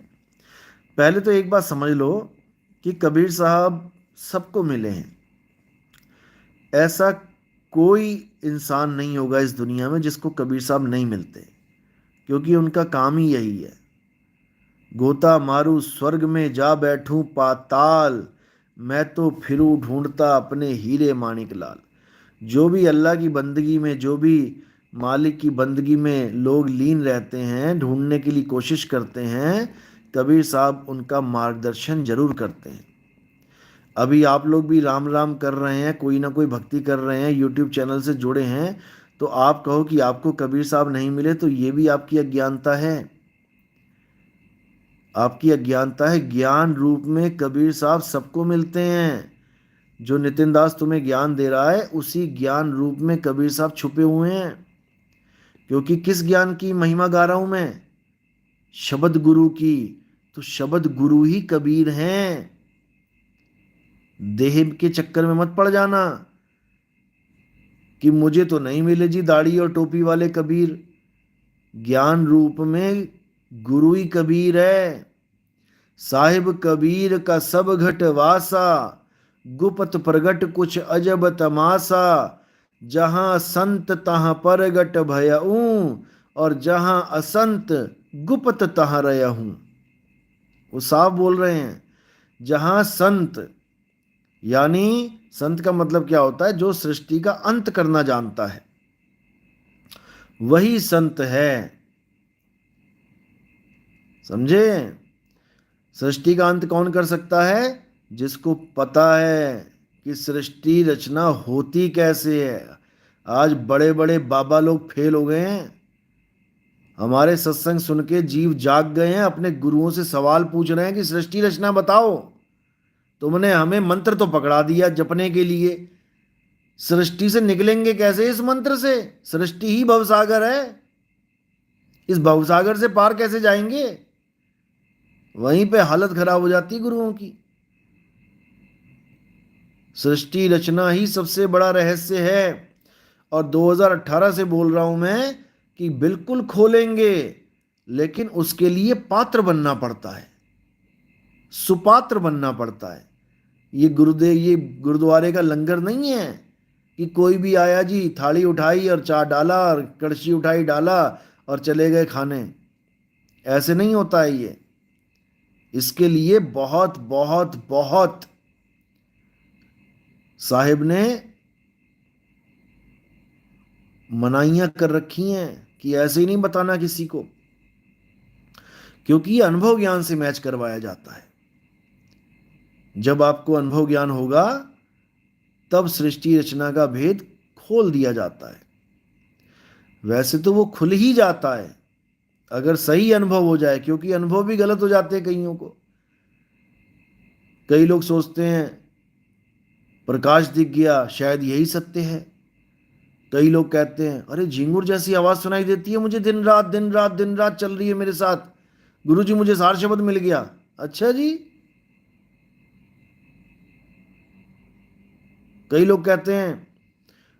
पहले तो एक बात समझ लो कि कबीर साहब सबको मिले हैं। ऐसा कोई इंसान नहीं होगा इस दुनिया में जिसको कबीर साहब नहीं मिलते, क्योंकि उनका काम ही यही है। गोता मारू स्वर्ग में जा बैठूं पाताल, मैं तो फिरूं ढूंढता अपने हीरे माणिक लाल। जो भी अल्लाह की बंदगी में, जो भी मालिक की बंदगी में लोग लीन रहते हैं, ढूंढने के लिए कोशिश करते हैं, कबीर साहब उनका मार्गदर्शन जरूर करते हैं। अभी आप लोग भी राम राम कर रहे हैं, कोई ना कोई भक्ति कर रहे हैं, यूट्यूब चैनल से जुड़े हैं, तो आप कहो कि आपको कबीर साहब नहीं मिले, तो ये भी आपकी अज्ञानता है। आपकी अज्ञानता है। ज्ञान रूप में कबीर साहब सबको मिलते हैं। जो नितिन दास तुम्हें ज्ञान दे रहा है, उसी ज्ञान रूप में कबीर साहब छुपे हुए हैं। क्योंकि किस ज्ञान की महिमा गा रहा हूं मैं? शब्द गुरु की। तो शब्द गुरु ही कबीर हैं। देह के चक्कर में मत पड़ जाना कि मुझे तो नहीं मिले जी दाढ़ी और टोपी वाले कबीर। ज्ञान रूप में गुरु ही कबीर है। साहिब कबीर का सब घट वासा, गुपत प्रगट कुछ अजब तमासा। जहां संत तहां परगट भयऊ, और जहां असंत गुपत तहां रहूं। वो साफ बोल रहे हैं। जहां संत, यानी संत का मतलब क्या होता है? जो सृष्टि का अंत करना जानता है, वही संत है। समझे? सृष्टि का अंत कौन कर सकता है? जिसको पता है कि सृष्टि रचना होती कैसे है। आज बड़े बड़े बाबा लोग फेल हो गए हैं। हमारे सत्संग सुन के जीव जाग गए हैं, अपने गुरुओं से सवाल पूछ रहे हैं कि सृष्टि रचना बताओ। तुमने हमें मंत्र तो पकड़ा दिया जपने के लिए, सृष्टि से निकलेंगे कैसे इस मंत्र से? सृष्टि ही भवसागर है, इस भवसागर से पार कैसे जाएंगे? वहीं पे हालत खराब हो जाती गुरुओं की। सृष्टि रचना ही सबसे बड़ा रहस्य है। और 2018 से बोल रहा हूं मैं कि बिल्कुल खोलेंगे, लेकिन उसके लिए पात्र बनना पड़ता है, सुपात्र बनना पड़ता है। ये गुरुद्वारे का लंगर नहीं है कि कोई भी आया जी, थाली उठाई और चाय डाला और कड़छी उठाई डाला और चले गए खाने। ऐसे नहीं होता है ये। इसके लिए बहुत बहुत बहुत साहिब ने मनाइयां कर रखी हैं कि ऐसे ही नहीं बताना किसी को, क्योंकि ये अनुभव ज्ञान से मैच करवाया जाता है। जब आपको अनुभव ज्ञान होगा, तब सृष्टि रचना का भेद खोल दिया जाता है। वैसे तो वो खुल ही जाता है अगर सही अनुभव हो जाए, क्योंकि अनुभव भी गलत हो जाते हैं कईयों को। कई लोग सोचते हैं प्रकाश दिख गया, शायद यही सत्य है। कई लोग कहते हैं अरे झिंगुर जैसी आवाज सुनाई देती है मुझे, दिन रात दिन रात दिन रात चल रही है मेरे साथ, गुरुजी मुझे सार शब्द मिल गया। अच्छा जी। कई लोग कहते हैं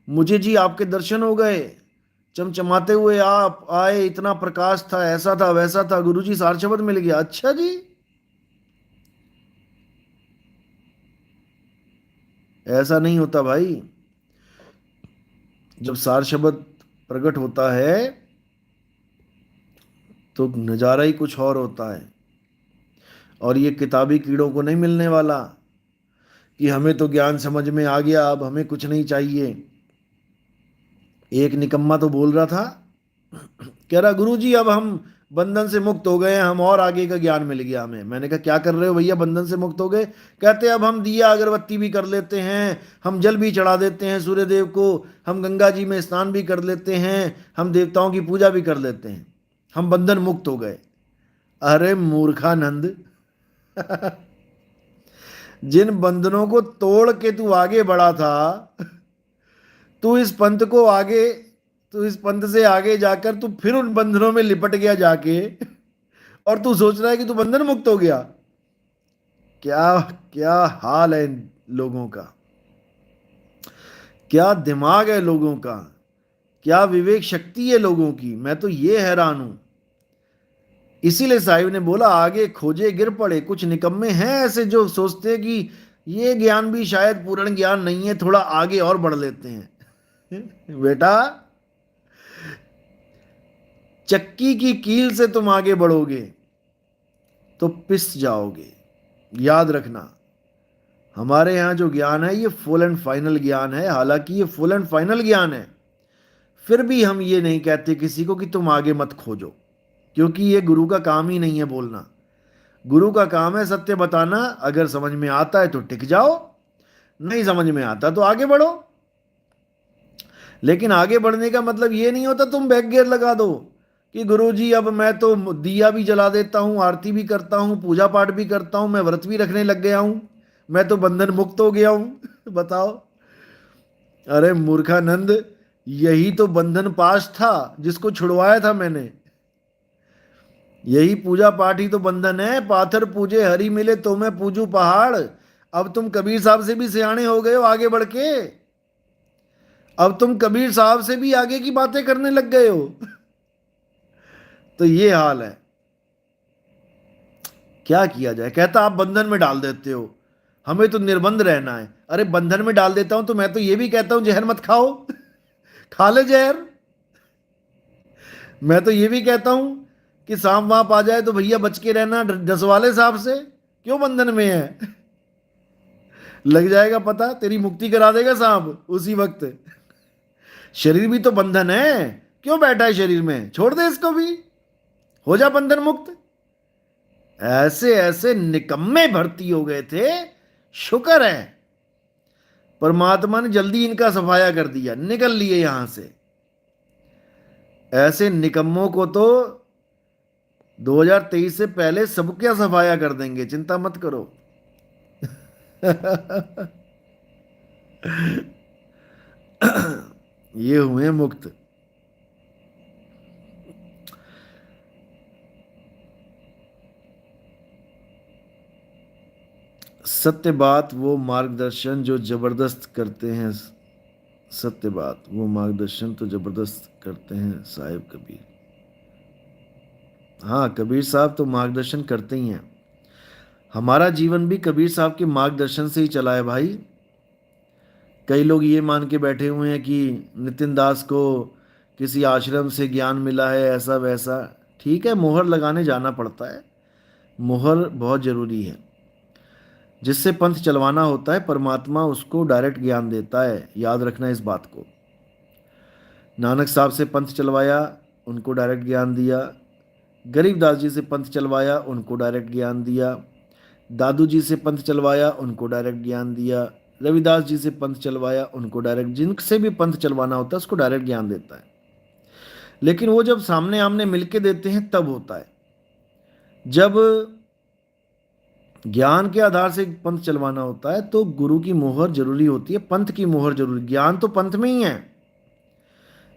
मुझे जी आपके दर्शन हो गए, चमचमाते हुए आप आए, इतना प्रकाश था, ऐसा था वैसा था, गुरुजी सार शब्द मिल गया। अच्छा जी। ऐसा नहीं होता भाई। जब सार शब्द प्रकट होता है तो नज़ारा ही कुछ और होता है। और ये किताबी कीड़ों को नहीं मिलने वाला कि हमें तो ज्ञान समझ में आ गया, अब हमें कुछ नहीं चाहिए। एक निकम्मा तो बोल रहा था, कह रहा गुरुजी अब हम बंधन से मुक्त हो गए हैं, हम और आगे का ज्ञान मिल गया हमें। मैंने कहा क्या कर रहे हो भैया, बंधन से मुक्त हो गए? कहते अब हम दिया अगरबत्ती भी कर लेते हैं, हम जल भी चढ़ा देते हैं सूर्य देव को, हम गंगा जी में स्नान भी कर लेते हैं, हम देवताओं की पूजा भी कर लेते हैं, हम बंधन मुक्त हो गए। अरे मूर्खानंद जिन बंधनों को तोड़ के तू आगे बढ़ा था, तू इस पंथ को आगे, तू इस पंथ से आगे जाकर तू फिर उन बंधनों में लिपट गया जाके, और तू सोच रहा है कि तू बंधन मुक्त हो गया। क्या क्या हाल है इन लोगों का, क्या दिमाग है लोगों का, क्या विवेक शक्ति है लोगों की। मैं तो ये हैरान हूं। इसीलिए साहिब ने बोला आगे खोजे गिर पड़े। कुछ निकम्मे हैं ऐसे जो सोचते हैं कि ये ज्ञान भी शायद पूर्ण ज्ञान नहीं है, थोड़ा आगे और बढ़ लेते हैं। बेटा, चक्की की कील से तुम आगे बढ़ोगे तो पिस जाओगे। याद रखना, हमारे यहाँ जो ज्ञान है ये फुल एंड फाइनल ज्ञान है। हालांकि ये फुल एंड फाइनल ज्ञान है, फिर भी हम ये नहीं कहते किसी को कि तुम आगे मत खोजो, क्योंकि ये गुरु का काम ही नहीं है बोलना। गुरु का काम है सत्य बताना, अगर समझ में आता है तो टिक जाओ, नहीं समझ में आता तो आगे बढ़ो। लेकिन आगे बढ़ने का मतलब ये नहीं होता तुम बैक गियर लगा दो कि गुरु जी अब मैं तो दिया भी जला देता हूँ, आरती भी करता हूँ, पूजा पाठ भी करता हूँ, मैं व्रत भी रखने लग गया हूँ, मैं तो बंधन मुक्त हो गया हूँ। बताओ। अरे मूर्खानंद, यही तो बंधन पाश था जिसको छुड़वाया था मैंने। यही पूजा पाठ ही तो बंधन है। पाथर पूजे हरि मिले तो मैं पूजू पहाड़। अब तुम कबीर साहब से भी सियाने हो गए हो आगे बढ़ के। अब तुम कबीर साहब से भी आगे की बातें करने लग गए हो। तो ये हाल है। क्या किया जाए। कहता आप बंधन में डाल देते हो, हमें तो निर्बंध रहना है। अरे बंधन में डाल देता हूं तो मैं तो ये भी कहता हूं जहर मत खाओ। खा ले जहर। मैं तो ये भी कहता हूं कि सांप वाप आ जाए तो भैया बच के रहना डसवाले साहब से। क्यों बंधन में है। लग जाएगा पता, तेरी मुक्ति करा देगा सांप उसी वक्त। शरीर भी तो बंधन है। क्यों बैठा है शरीर में, छोड़ दे इसको भी, हो जा बंधन मुक्त। ऐसे ऐसे निकम्मे भर्ती हो गए थे। शुक्र है परमात्मा ने जल्दी इनका सफाया कर दिया, निकल लिए यहां से। ऐसे निकम्मों को तो 2023 से पहले सब क्या सफाया कर देंगे, चिंता मत करो। ये हुए मुक्त। सत्य बात वो मार्गदर्शन जो जबरदस्त करते हैं। सत्य बात वो मार्गदर्शन तो जबरदस्त करते हैं साहिब कबीर। हाँ, कबीर साहब तो मार्गदर्शन करते ही हैं। हमारा जीवन भी कबीर साहब के मार्गदर्शन से ही चला है भाई। कई लोग ये मान के बैठे हुए हैं कि नितिन दास को किसी आश्रम से ज्ञान मिला है, ऐसा वैसा। ठीक है, मोहर लगाने जाना पड़ता है, मोहर बहुत ज़रूरी है। जिससे पंथ चलवाना होता है परमात्मा उसको डायरेक्ट ज्ञान देता है, याद रखना इस बात को। नानक साहब से पंथ चलवाया, उनको डायरेक्ट ज्ञान दिया। गरीबदास जी से पंथ चलवाया, उनको डायरेक्ट ज्ञान दिया। दादू जी से पंथ चलवाया, उनको डायरेक्ट ज्ञान दिया। रविदास जी से पंथ चलवाया, उनको डायरेक्ट, जिनसे भी पंथ चलवाना होता है उसको डायरेक्ट ज्ञान देता है। लेकिन वो जब सामने आमने मिलके देते हैं तब होता है। जब ज्ञान के आधार से पंथ चलवाना होता है तो गुरु की मोहर जरूरी होती है, पंथ की मोहर जरूरी। ज्ञान तो पंथ में ही है,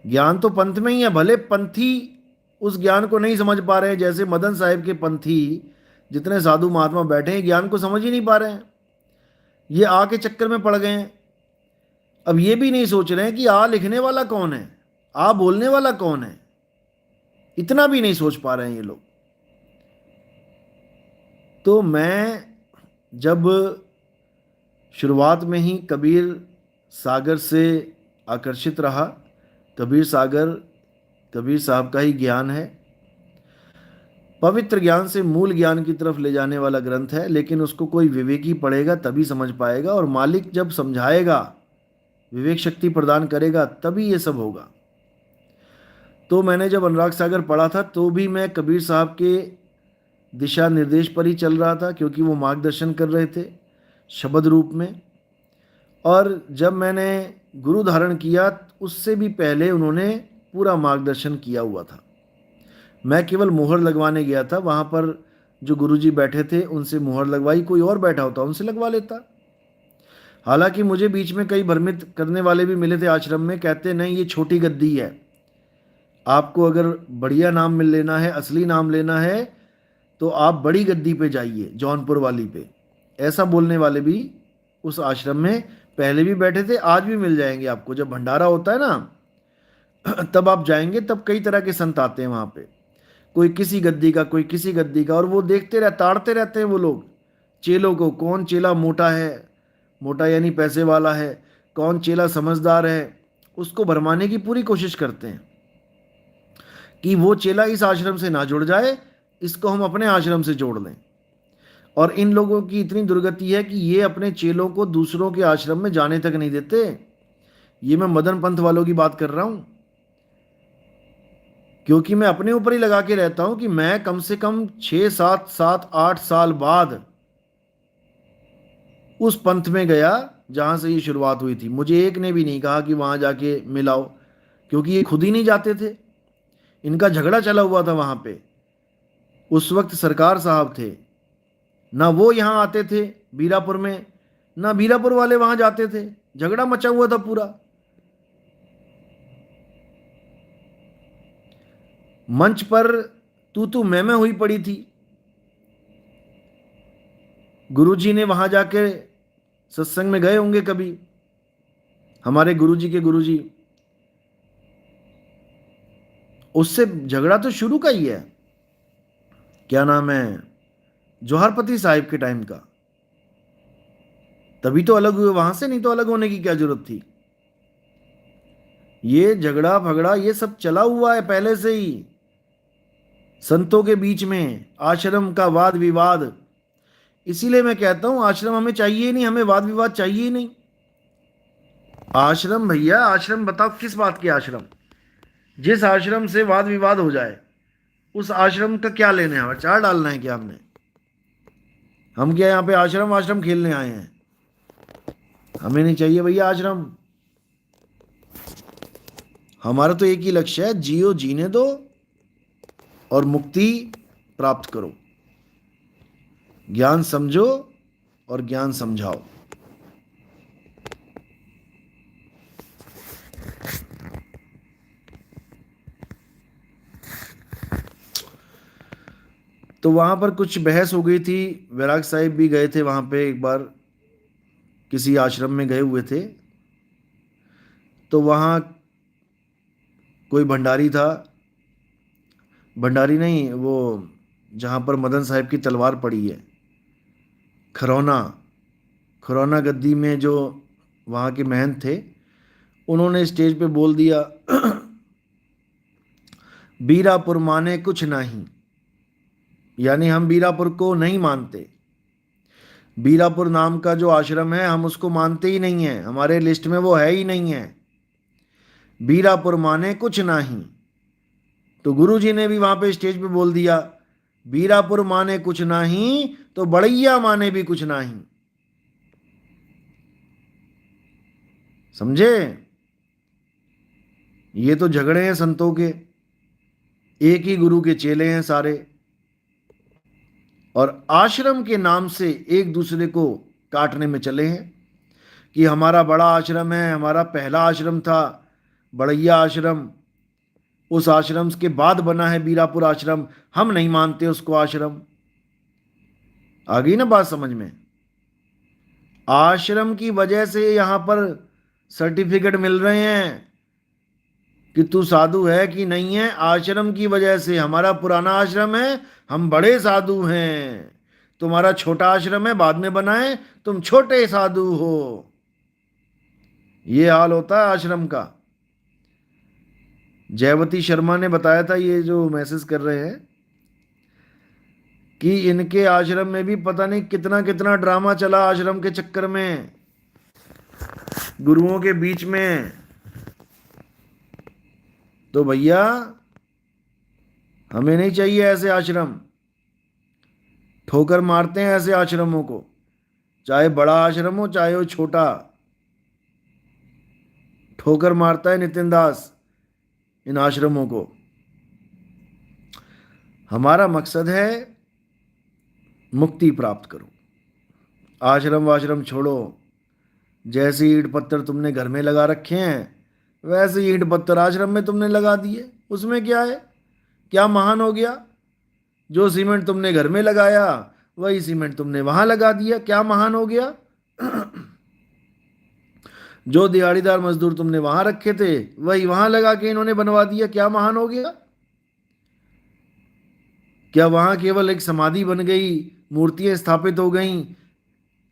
ज्ञान तो पंथ में ही है। भले पंथी उस ज्ञान को नहीं समझ पा रहे हैं, जैसे मदन साहिब के पंथी जितने साधु महात्मा बैठे हैं ज्ञान को समझ ही नहीं पा रहे हैं। ये आ के चक्कर में पड़ गए हैं। अब ये भी नहीं सोच रहे हैं कि आ लिखने वाला कौन है, आ बोलने वाला कौन है। इतना भी नहीं सोच पा रहे हैं ये लोग। तो मैं जब शुरुआत में ही कबीर सागर से आकर्षित रहा, कबीर सागर कबीर साहब का ही ज्ञान है, पवित्र ज्ञान से मूल ज्ञान की तरफ ले जाने वाला ग्रंथ है। लेकिन उसको कोई विवेकी पढ़ेगा तभी समझ पाएगा, और मालिक जब समझाएगा, विवेक शक्ति प्रदान करेगा, तभी ये सब होगा। तो मैंने जब अनुराग सागर पढ़ा था तो भी मैं कबीर साहब के दिशा निर्देश पर ही चल रहा था, क्योंकि वो मार्गदर्शन कर रहे थे शब्द रूप में। और जब मैंने गुरु धारण किया उससे भी पहले उन्होंने पूरा मार्गदर्शन किया हुआ था। मैं केवल मोहर लगवाने गया था, वहाँ पर जो गुरुजी बैठे थे उनसे मोहर लगवाई। कोई और बैठा होता उनसे लगवा लेता। हालांकि मुझे बीच में कई भ्रमित करने वाले भी मिले थे आश्रम में, कहते नहीं ये छोटी गद्दी है, आपको अगर बढ़िया नाम मिल लेना है, असली नाम लेना है तो आप बड़ी गद्दी पे जाइए, जौनपुर वाली पे। ऐसा बोलने वाले भी उस आश्रम में पहले भी बैठे थे, आज भी मिल जाएंगे आपको। जब भंडारा होता है ना तब आप जाएंगे, तब कई तरह के संत आते हैं वहाँ पे, कोई किसी गद्दी का, कोई किसी गद्दी का। और वो देखते ताड़ते रहते हैं वो लोग चेलों को, कौन चेला मोटा है, मोटा यानी पैसे वाला है, कौन चेला समझदार है। उसको भरमाने की पूरी कोशिश करते हैं कि वो चेला इस आश्रम से ना जुड़ जाए, इसको हम अपने आश्रम से जोड़ लें। और इन लोगों की इतनी दुर्गति है कि ये अपने चेलों को दूसरों के आश्रम में जाने तक नहीं देते। ये मैं मदन पंथ वालों की बात कर रहा हूँ। क्योंकि मैं अपने ऊपर ही लगा के रहता हूं कि मैं कम से कम 6 7 7 8 साल बाद उस पंथ में गया जहां से ये शुरुआत हुई थी। मुझे एक ने भी नहीं कहा कि वहां जाके मिलाओ, क्योंकि ये खुद ही नहीं जाते थे। इनका झगड़ा चला हुआ था वहां पे। उस वक्त सरकार साहब थे, ना वो यहाँ आते थे बीरापुर में, ना बीरापुर वाले वहां जाते थे। झगड़ा मचा हुआ था पूरा। मंच पर तू मैं हुई पड़ी थी। गुरुजी ने वहां जाके सत्संग में गए होंगे कभी, हमारे गुरुजी के गुरुजी। उससे झगड़ा तो शुरू का ही है। क्या नाम है, जौहरपति साहिब के टाइम का। तभी तो अलग हुए वहां से, नहीं तो अलग होने की क्या जरूरत थी। ये झगड़ा फगड़ा ये सब चला हुआ है पहले से ही, संतों के बीच में आश्रम का वाद विवाद। इसीलिए मैं कहता हूं आश्रम हमें चाहिए ही नहीं, हमें वाद विवाद चाहिए ही नहीं। आश्रम भैया, आश्रम बताओ किस बात के आश्रम? जिस आश्रम से वाद विवाद हो जाए उस आश्रम का क्या लेने हैं? अचार डालना है क्या हमने? हम क्या यहाँ पे आश्रम आश्रम खेलने आए हैं? हमें नहीं चाहिए भैया आश्रम। हमारा तो एक ही लक्ष्य है, जियो, जीने दो और मुक्ति प्राप्त करो। ज्ञान समझो और ज्ञान समझाओ। तो वहां पर कुछ बहस हो गई थी। वैराग साहिब भी गए थे वहां पे एक बार, किसी आश्रम में गए हुए थे। तो वहां कोई भंडारी था, भंडारी नहीं वो, जहां पर मदन साहब की तलवार पड़ी है, खरौना, खरौना गद्दी में जो वहां के महंत थे, उन्होंने स्टेज पे बोल दिया बीरापुर माने कुछ नहीं। यानी हम बीरापुर को नहीं मानते। बीरापुर नाम का जो आश्रम है हम उसको मानते ही नहीं है, हमारे लिस्ट में वो है ही नहीं है। बीरापुर माने कुछ नहीं। तो गुरुजी ने भी वहां पे स्टेज पे बोल दिया बीरापुर माने कुछ नहीं तो बड़ैया माने भी कुछ नहीं। समझे? ये तो झगड़े हैं संतों के, एक ही गुरु के चेले हैं सारे, और आश्रम के नाम से एक दूसरे को काटने में चले हैं कि हमारा बड़ा आश्रम है, हमारा पहला आश्रम था बड़ैया आश्रम, उस आश्रम के बाद बना है बीरापुर आश्रम, हम नहीं मानते उसको आश्रम। आ गई ना बात समझ में? आश्रम की वजह से यहां पर सर्टिफिकेट मिल रहे हैं कि तू साधु है कि नहीं है। आश्रम की वजह से, हमारा पुराना आश्रम है, हम बड़े साधु हैं। तुम्हारा छोटा आश्रम है, बाद में बना है, तुम छोटे साधु हो। ये हाल होता है आश्रम का। जयवती शर्मा ने बताया था, ये जो मैसेज कर रहे हैं, कि इनके आश्रम में भी पता नहीं कितना कितना ड्रामा चला आश्रम के चक्कर में, गुरुओं के बीच में। तो भैया हमें नहीं चाहिए ऐसे आश्रम। ठोकर मारते हैं ऐसे आश्रमों को, चाहे बड़ा आश्रम हो चाहे वो छोटा। ठोकर मारता है नितिन दास इन आश्रमों को। हमारा मकसद है मुक्ति प्राप्त करो। आश्रम वाश्रम छोड़ो। जैसे ईंट पत्थर तुमने घर में लगा रखे हैं वैसे ईंट पत्थर आश्रम में तुमने लगा दिए, उसमें क्या है? क्या महान हो गया? जो सीमेंट तुमने घर में लगाया वही सीमेंट तुमने वहां लगा दिया, क्या महान हो गया? जो दिहाड़ीदार मजदूर तुमने वहां रखे थे वही वहां लगा के इन्होंने बनवा दिया, क्या महान हो गया? क्या वहां केवल एक समाधि बन गई, मूर्तियां स्थापित हो गईं,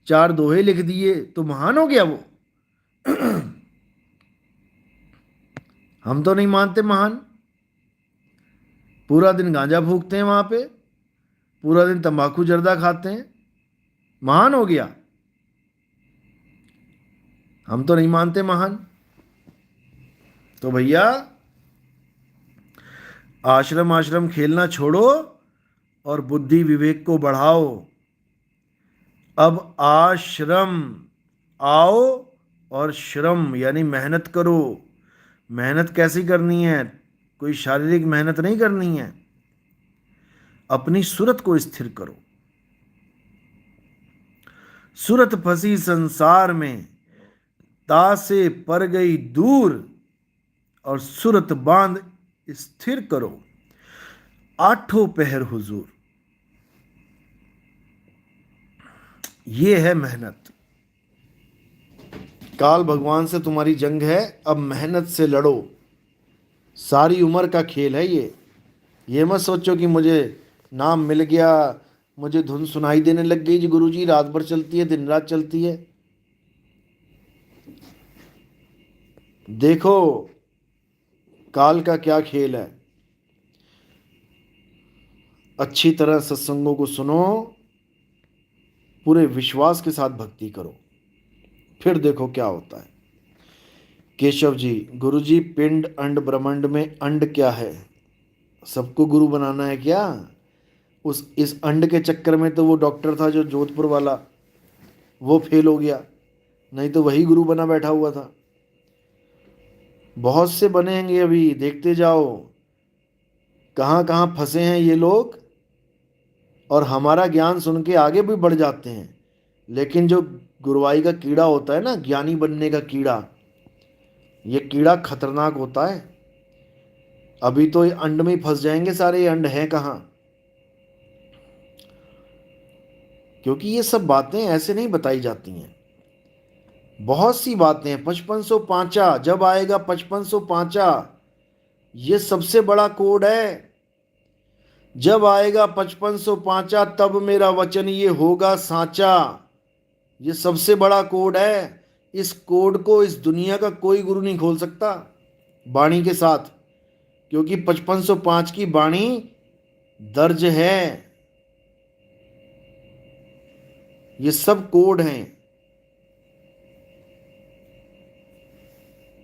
चार दोहे लिख दिए तो महान हो गया वो? हम तो नहीं मानते महान। पूरा दिन गांजा फूकते हैं वहां पे, पूरा दिन तंबाकू जर्दा खाते हैं, महान हो गया? हम तो नहीं मानते महान। तो भैया आश्रम आश्रम खेलना छोड़ो और बुद्धि विवेक को बढ़ाओ। अब आश्रम आओ और श्रम यानी मेहनत करो। मेहनत कैसी करनी है? कोई शारीरिक मेहनत नहीं करनी है, अपनी सूरत को स्थिर करो। सूरत फंसी संसार में, ता से पर गई दूर, और सूरत बांध स्थिर करो, आठों पहर हुजूर। ये है मेहनत। काल भगवान से तुम्हारी जंग है, अब मेहनत से लड़ो। सारी उम्र का खेल है ये मत सोचो कि मुझे नाम मिल गया, मुझे धुन सुनाई देने लग गई जी गुरुजी, रात भर चलती है, दिन रात चलती है। देखो काल का क्या खेल है। अच्छी तरह सत्संगों को सुनो, पूरे विश्वास के साथ भक्ति करो, फिर देखो क्या होता है। केशव जी, गुरुजी पिंड अंड ब्रह्मांड में अंड क्या है? सबको गुरु बनाना है क्या? उस इस अंड के चक्कर में तो वो डॉक्टर था जो जोधपुर वाला, वो फेल हो गया, नहीं तो वही गुरु बना बैठा हुआ था। बहुत से बनेंगे अभी, देखते जाओ कहाँ कहाँ फंसे हैं ये लोग, और हमारा ज्ञान सुन के आगे भी बढ़ जाते हैं। लेकिन जो गुरुवाई का कीड़ा होता है ना, ज्ञानी बनने का कीड़ा, ये कीड़ा खतरनाक होता है। अभी तो ये अंड में ही फंस जाएंगे सारे, ये अंड हैं कहाँ? क्योंकि ये सब बातें ऐसे नहीं बताई जाती हैं। बहुत सी बातें हैं। 5505 जब आएगा, 5505 ये सबसे बड़ा कोड है। जब आएगा 5505 तब मेरा वचन ये होगा साचा। ये सबसे बड़ा कोड है। इस कोड को इस दुनिया का कोई गुरु नहीं खोल सकता वाणी के साथ, क्योंकि 5505 की वाणी दर्ज है। ये सब कोड हैं।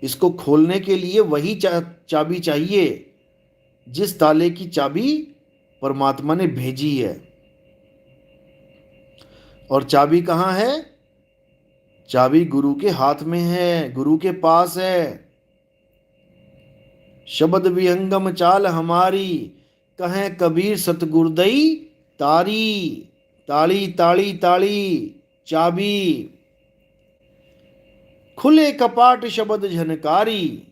इसको खोलने के लिए वही चाबी चाहिए जिस ताले की चाबी परमात्मा ने भेजी है। और चाबी कहाँ है? चाबी गुरु के हाथ में है, गुरु के पास है। शब्द विहंगम चाल हमारी, कहें कबीर सतगुरदई तारी। ताली ताली ताली चाबी, खुले कपाट शब्द झनकारी,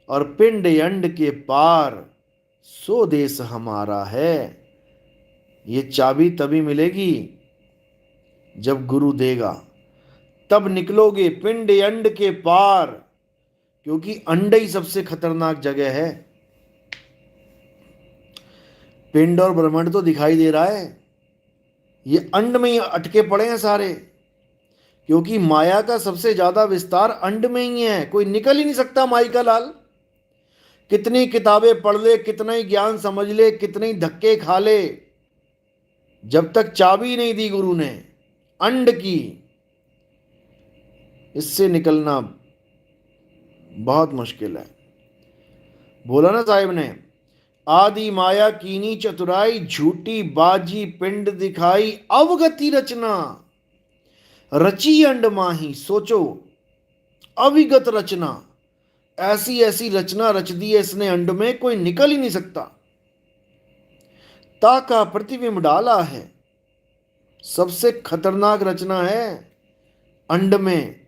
और पिंड अंड के पार सो देश हमारा है। ये चाबी तभी मिलेगी जब गुरु देगा, तब निकलोगे पिंड अंड के पार, क्योंकि अंड ही सबसे खतरनाक जगह है। पिंड और ब्रह्मांड तो दिखाई दे रहा है, ये अंड में ही अटके पड़े हैं सारे, क्योंकि माया का सबसे ज्यादा विस्तार अंड में ही है। कोई निकल ही नहीं सकता माई का लाल। कितनी किताबें पढ़ ले, कितना ही ज्ञान समझ ले, कितने ही धक्के खा ले, जब तक चाबी नहीं दी गुरु ने अंड की, इससे निकलना बहुत मुश्किल है। बोला ना साहिब ने, आदि माया कीनी चतुराई, झूठी बाजी पिंड दिखाई, अवगति रचना रची अंड माही। सोचो, अविगत रचना, ऐसी ऐसी रचना रच दी है इसने अंड में, कोई निकल ही नहीं सकता। ताका प्रतिबिंब डाला है, सबसे खतरनाक रचना है अंड में,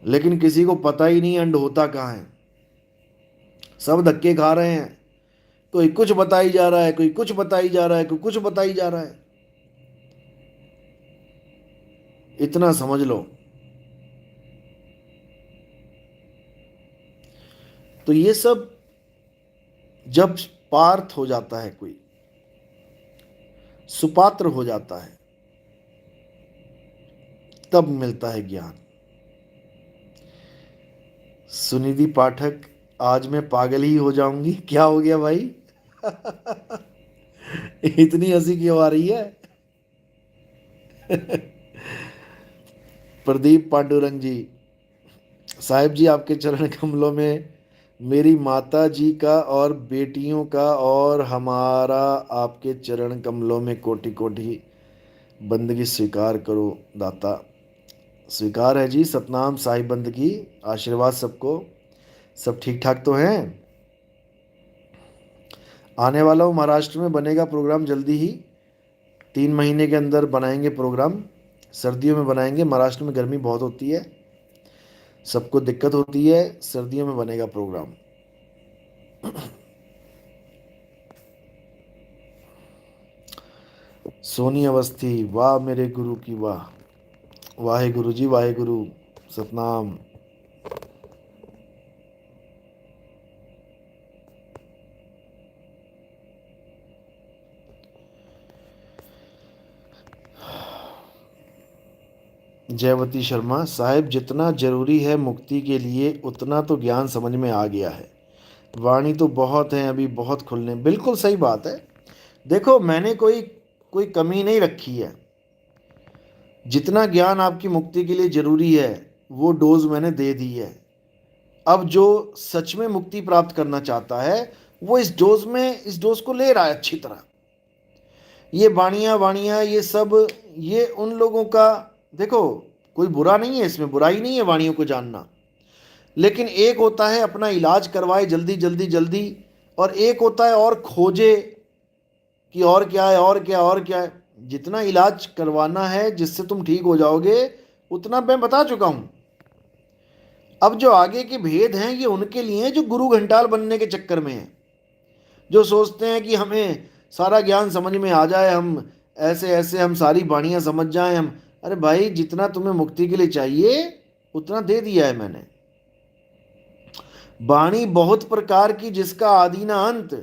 लेकिन किसी को पता ही नहीं अंड होता कहाँ है। सब धक्के खा रहे हैं, कोई कुछ बताई जा रहा है, कोई कुछ बताई जा रहा है, कोई कुछ बताई जा रहा है। इतना समझ लो। तो ये सब जब पार्थ हो जाता है, कोई सुपात्र हो जाता है, तब मिलता है ज्ञान। सुनिधि पाठक, आज मैं पागल ही हो जाऊंगी। क्या हो गया भाई? इतनी हंसी क्यों आ रही है? प्रदीप पांडुरंग जी, साहिब जी आपके चरण कमलों में मेरी माता जी का और बेटियों का और हमारा आपके चरण कमलों में कोटि कोटि बंदगी स्वीकार करो दाता। स्वीकार है जी सतनाम साहिब बंदगी। आशीर्वाद सबको। सब ठीक ठाक तो हैं। आने वाला हूँ महाराष्ट्र में, बनेगा प्रोग्राम जल्दी ही। 3 महीने के अंदर बनाएंगे प्रोग्राम। सर्दियों में बनाएंगे, महाराष्ट्र में गर्मी बहुत होती है, सबको दिक्कत होती है। सर्दियों में बनेगा प्रोग्राम। सोनी अवस्थी, वाह मेरे गुरु की वाह। वाहे गुरु जी, वाहे गुरु। सतनाम। जयवती शर्मा साहिब, जितना जरूरी है मुक्ति के लिए उतना तो ज्ञान समझ में आ गया है। वाणी तो बहुत है, अभी बहुत खुलने। बिल्कुल सही बात है। देखो मैंने कोई कोई कमी नहीं रखी है। जितना ज्ञान आपकी मुक्ति के लिए जरूरी है वो डोज मैंने दे दी है। अब जो सच में मुक्ति प्राप्त करना चाहता है वो इस डोज को ले रहा है अच्छी तरह। ये वाणियाँ वाणियाँ ये सब, ये उन लोगों का, देखो कोई बुरा नहीं है इसमें, बुराई नहीं है वाणियों को जानना। लेकिन एक होता है अपना इलाज करवाए जल्दी जल्दी जल्दी, और एक होता है और खोजे कि और क्या है और क्या और क्या है। जितना इलाज करवाना है जिससे तुम ठीक हो जाओगे उतना मैं बता चुका हूं। अब जो आगे के भेद हैं ये उनके लिए हैं जो गुरु घंटाल बनने के चक्कर में हैं, जो सोचते हैं कि हमें सारा ज्ञान समझ में आ जाए, हम ऐसे ऐसे हम सारी बाणियां समझ जाएं हम। अरे भाई जितना तुम्हें मुक्ति के लिए चाहिए उतना दे दिया है मैंने। बाणी बहुत प्रकार की जिसका आदि ना अंत,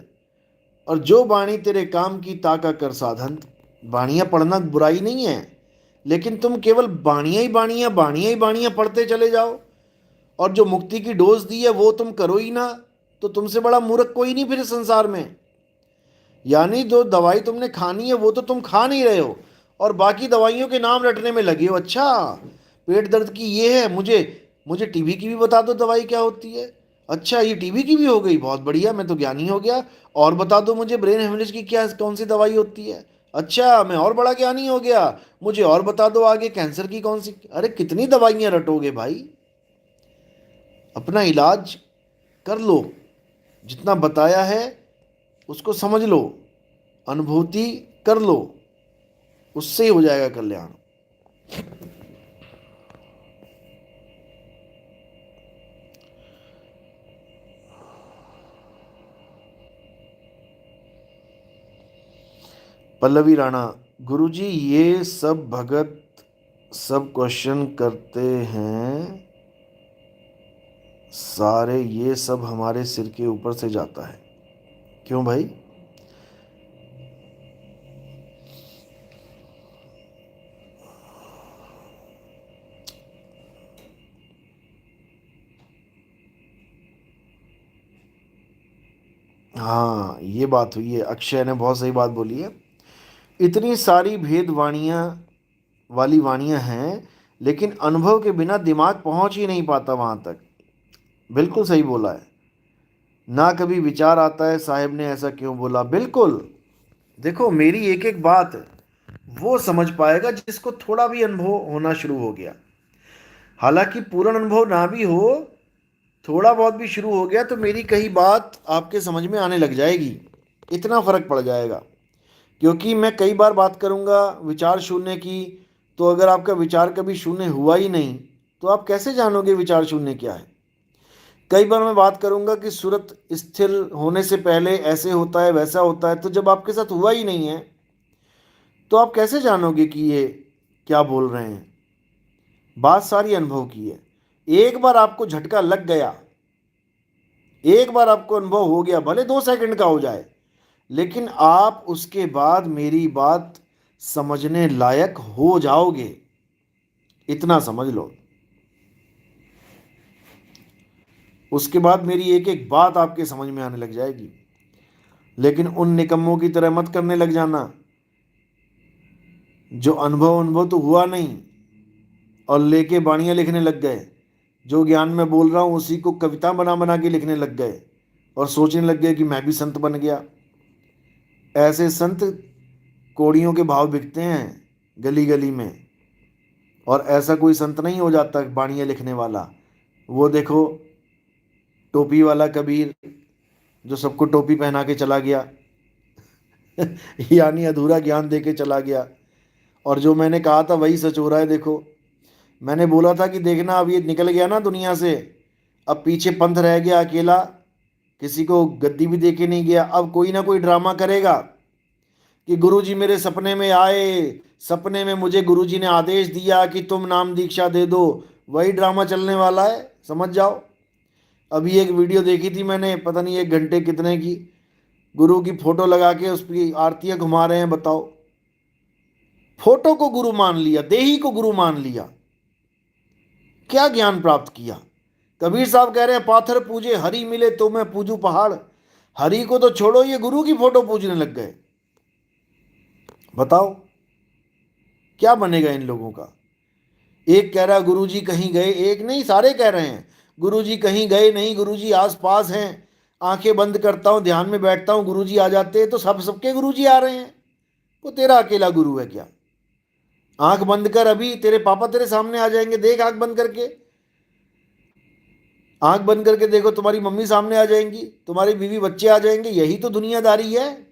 और जो बाणी तेरे काम की ताका कर साधन। बाणियां पढ़ना बुराई नहीं है, लेकिन तुम केवल बाणियां ही बाणियां बाणियां ही बाणियां पढ़ते चले जाओ और जो मुक्ति की डोज दी है वो तुम करो ही ना, तो तुमसे बड़ा मूर्ख कोई नहीं फिर इस संसार में। यानी जो दवाई तुमने खानी है वो तो तुम खा नहीं रहे हो और बाकी दवाइयों के नाम रटने में लगे हो। अच्छा पेट दर्द की ये है, मुझे मुझे टीबी की भी बता दो दवाई क्या होती है। अच्छा ये टीबी की भी हो गई, बहुत बढ़िया, मैं तो ज्ञानी हो गया। और बता दो मुझे ब्रेन हेमरेज की क्या कौन सी दवाई होती है। अच्छा मैं और बड़ा ज्ञानी हो गया, मुझे और बता दो आगे कैंसर की कौन सी। अरे कितनी दवाइयां रटोगे भाई। अपना इलाज कर लो, जितना बताया है उसको समझ लो, अनुभूति कर लो, उससे ही हो जाएगा कल्याण। पल्लवी राणा, गुरुजी ये सब भगत सब क्वेश्चन करते हैं, सारे ये सब हमारे सिर के ऊपर से जाता है। क्यों भाई। हाँ ये बात हुई है, अक्षय ने बहुत सही बात बोली है। इतनी सारी भेद वाणियाँ वाली वाणियाँ हैं, लेकिन अनुभव के बिना दिमाग पहुंच ही नहीं पाता वहां तक। बिल्कुल सही बोला है। ना कभी विचार आता है साहब ने ऐसा क्यों बोला। बिल्कुल। देखो मेरी एक एक बात वो समझ पाएगा जिसको थोड़ा भी अनुभव होना शुरू हो गया। हालांकि पूर्ण अनुभव ना भी हो, थोड़ा बहुत भी शुरू हो गया तो मेरी कही बात आपके समझ में आने लग जाएगी। इतना फर्क पड़ जाएगा। क्योंकि मैं कई बार बात करूंगा विचार शून्य की, तो अगर आपका विचार कभी शून्य हुआ ही नहीं तो आप कैसे जानोगे विचार शून्य क्या है। कई बार मैं बात करूंगा कि सूरत स्थिर होने से पहले ऐसे होता है वैसा होता है, तो जब आपके साथ हुआ ही नहीं है तो आप कैसे जानोगे कि ये क्या बोल रहे हैं। बात सारी अनुभव की है। एक बार आपको झटका लग गया, एक बार आपको अनुभव हो गया, भले 2 सेकंड का हो जाए, लेकिन आप उसके बाद मेरी बात समझने लायक हो जाओगे। इतना समझ लो। उसके बाद मेरी एक एक बात आपके समझ में आने लग जाएगी। लेकिन उन निकम्मों की तरह मत करने लग जाना जो अनुभव अनुभव तो हुआ नहीं और लेके बाणियां लिखने लग गए। जो ज्ञान मैं बोल रहा हूँ उसी को कविता बना बना के लिखने लग गए और सोचने लग गए कि मैं भी संत बन गया। ऐसे संत कौड़ियों के भाव बिकते हैं गली गली में, और ऐसा कोई संत नहीं हो जाता बाणियाँ लिखने वाला। वो देखो टोपी वाला कबीर जो सबको टोपी पहना के चला गया यानी अधूरा ज्ञान दे के चला गया। और जो मैंने कहा था वही सच हो रहा है। देखो मैंने बोला था कि देखना अब ये निकल गया ना दुनिया से, अब पीछे पंथ रह गया अकेला, किसी को गद्दी भी दे के नहीं गया। अब कोई ना कोई ड्रामा करेगा कि गुरुजी मेरे सपने में आए, सपने में मुझे गुरुजी ने आदेश दिया कि तुम नाम दीक्षा दे दो। वही ड्रामा चलने वाला है, समझ जाओ। अभी एक वीडियो देखी थी मैंने, पता नहीं 1 घंटे कितने की, गुरु की फोटो लगा के उस पर आरतियां घुमा रहे हैं। बताओ, फोटो को गुरु मान लिया, देही को गुरु मान लिया, क्या ज्ञान प्राप्त किया। कबीर साहब कह रहे हैं पाथर पूजे हरि मिले तो मैं पूजू पहाड़। हरि को तो छोड़ो, ये गुरु की फोटो पूजने लग गए। बताओ क्या बनेगा इन लोगों का। एक कह रहा गुरुजी कहीं गए, एक नहीं सारे कह रहे हैं गुरुजी कहीं गए नहीं, गुरुजी आस पास हैं। आंखें बंद करता हूं, ध्यान में बैठता हूं, गुरुजी आ जाते हैं। तो सबके गुरुजी आ रहे हैं, वो तेरा अकेला गुरु है क्या? आंख बंद कर, अभी तेरे पापा तेरे सामने आ जाएंगे, देख आंख बंद करके। आंख बंद करके देखो, तुम्हारी मम्मी सामने आ जाएंगी, तुम्हारी बीवी बच्चे आ जाएंगे। यही तो दुनियादारी है।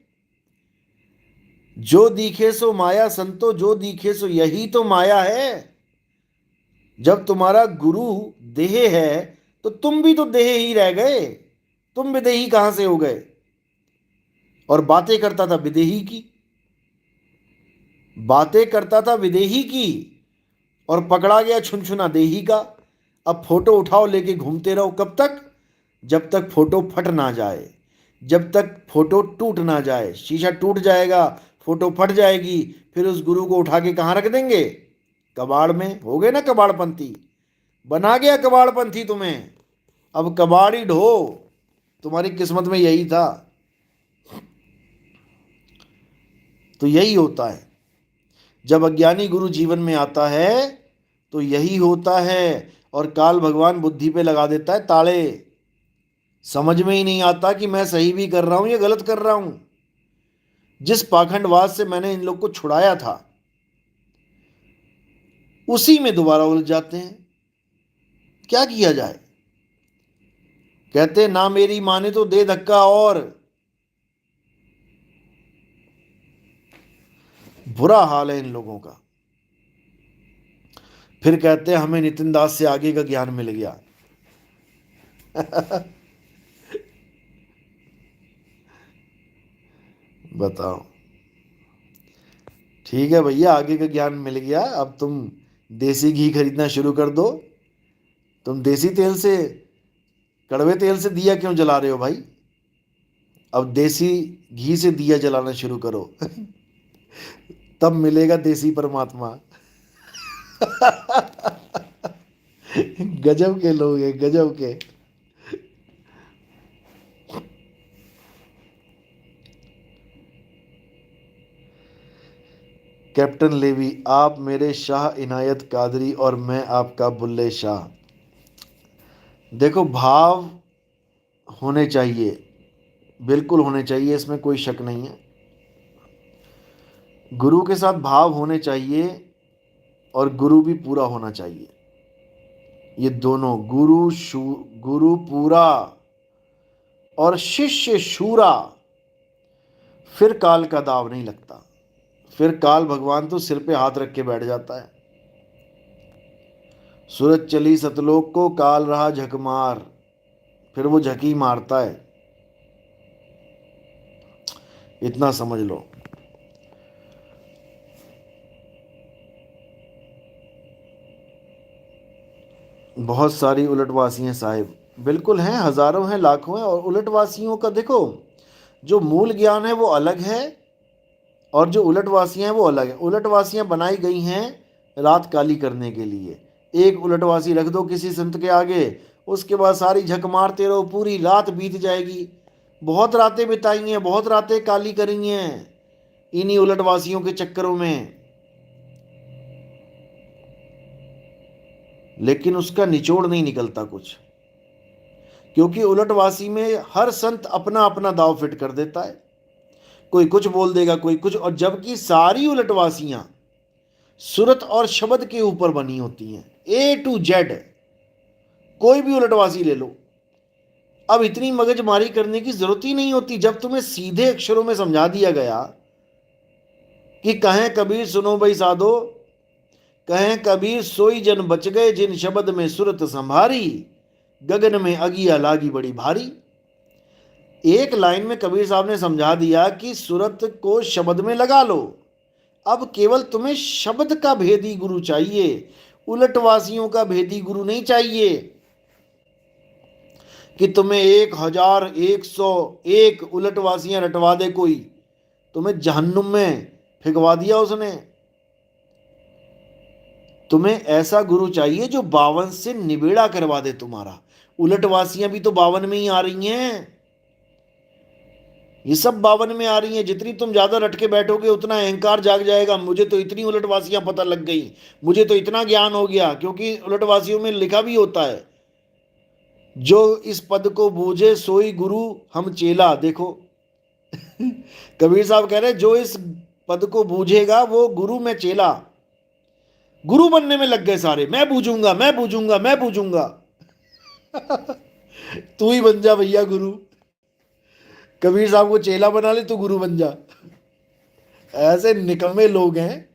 जो दिखे सो माया संतो, जो दिखे सो, यही तो माया है। जब तुम्हारा गुरु देह है तो तुम भी तो देह ही रह गए, तुम विदेही कहां से हो गए? और बातें करता था विदेही की, बातें करता था विदेही की, और पकड़ा गया छुनछुना देही का। अब फोटो उठाओ लेके घूमते रहो, कब तक? जब तक फोटो फट ना जाए, जब तक फोटो टूट ना जाए। शीशा टूट जाएगा, फोटो फट जाएगी, फिर उस गुरु को उठा के कहाँ रख देंगे? कबाड़ में। हो गए ना कबाड़पंथी, बना गया कबाड़पंथी तुम्हें। अब कबाड़ ही ढो, तुम्हारी किस्मत में यही था। तो यही होता है जब अज्ञानी गुरु जीवन में आता है, तो यही होता है। और काल भगवान बुद्धि पे लगा देता है ताले। समझ में ही नहीं आता कि मैं सही भी कर रहा हूं या गलत कर रहा हूं। जिस पाखंडवाद से मैंने इन लोग को छुड़ाया था उसी में दोबारा उलझ जाते हैं। क्या किया जाए? कहते हैं ना मेरी माने तो दे धक्का, और बुरा हाल है इन लोगों का। फिर कहते हैं हमें नितिन दास से आगे का ज्ञान मिल गया बताओ। ठीक है भैया, आगे का ज्ञान मिल गया, अब तुम देसी घी खरीदना शुरू कर दो। तुम देसी तेल से, कड़वे तेल से दिया क्यों जला रहे हो भाई? अब देसी घी से दिया जलाना शुरू करो तब मिलेगा देसी परमात्मा गजब के लोग हैं, गजब के। कैप्टन लेवी, आप मेरे शाह इनायत कादरी और मैं आपका बुल्ले शाह। देखो भाव होने चाहिए, बिल्कुल होने चाहिए, इसमें कोई शक नहीं है। गुरु के साथ भाव होने चाहिए और गुरु भी पूरा होना चाहिए। ये दोनों, गुरु पूरा और शिष्य शूरा, फिर काल का दाव नहीं लगता। फिर काल भगवान तो सिर पे हाथ रख के बैठ जाता है। सूरज चली सतलोक को, काल रहा झकमार, फिर वो झकी मारता है। इतना समझ लो। बहुत सारी उलटवासी हैं साहिब, बिल्कुल हैं, हजारों हैं, लाखों हैं। और उलटवासियों का देखो, जो मूल ज्ञान है वो अलग है, और जो उलटवासियां हैं वो अलग है। उलटवासियां बनाई गई हैं रात काली करने के लिए। एक उलटवासी रख दो किसी संत के आगे, उसके बाद सारी झक मारते रहो, पूरी रात बीत जाएगी। बहुत रातें बिताई हैं, बहुत रातें काली करी हैं इन्हीं उलटवासियों के चक्करों में। लेकिन उसका निचोड़ नहीं निकलता कुछ, क्योंकि उलटवासी में हर संत अपना अपना दाव फिट कर देता है। कोई कुछ बोल देगा, कोई कुछ, और जबकि सारी उलटवासियां सुरत और शब्द के ऊपर बनी होती हैं, A to Z। कोई भी उलटवासी ले लो, अब इतनी मगजमारी करने की जरूरत ही नहीं होती जब तुम्हें सीधे अक्षरों में समझा दिया गया कि कहें कबीर सुनो भाई साधो, कहें कबीर सोई जन बच गए जिन शब्द में सुरत संभारी, गगन में अगिया लागी बड़ी भारी। एक लाइन में कबीर साहब ने समझा दिया कि सुरत को शब्द में लगा लो। अब केवल तुम्हें शब्द का भेदी गुरु चाहिए, उलटवासियों का भेदी गुरु नहीं चाहिए कि तुम्हें 1101 उलटवासियां रटवा दे कोई, तुम्हें जहन्नुम में फिकवा दिया उसने। तुम्हें ऐसा गुरु चाहिए जो 52 से निबेड़ा करवा दे तुम्हारा। उलटवासियां भी तो 52 में ही आ रही हैं, ये सब 52 में आ रही हैं। जितनी तुम ज्यादा रट के बैठोगे उतना अहंकार जाग जाएगा, मुझे तो इतनी उलटवासियां पता लग गई, मुझे तो इतना ज्ञान हो गया। क्योंकि उलटवासियों में लिखा भी होता है, जो इस पद को बूझे सोई गुरु हम चेला। देखो कबीर साहब कह रहे जो इस पद को बूझेगा वो गुरु में चेला। गुरु बनने में लग गए सारे, मैं बूझूंगा मैं बूझूंगा मैं बूझूंगा तू ही बन जा भैया गुरु, कबीर साहब को चेला बना ले, तू गुरु बन जा। ऐसे निकम्मे लोग हैं।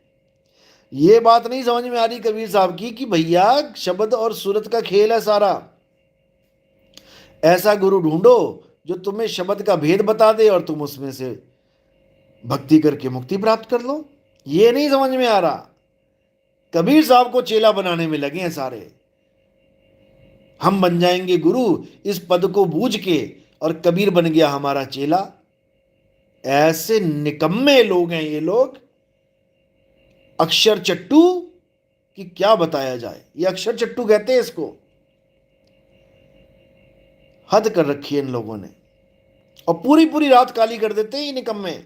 ये बात नहीं समझ में आ रही कबीर साहब की कि भैया शब्द और सूरत का खेल है सारा। ऐसा गुरु ढूंढो जो तुम्हें शब्द का भेद बता दे और तुम उसमें से भक्ति करके मुक्ति प्राप्त कर लो। ये नहीं समझ में आ रहा, कबीर साहब को चेला बनाने में लगे हैं सारे। हम बन जाएंगे गुरु इस पद को बूझ के, और कबीर बन गया हमारा चेला। ऐसे निकम्मे लोग हैं ये लोग, अक्षर चट्टू कि क्या बताया जाए। ये अक्षर चट्टू कहते हैं इसको। हद कर रखी है इन लोगों ने, और पूरी पूरी रात काली कर देते हैं ये निकम्मे।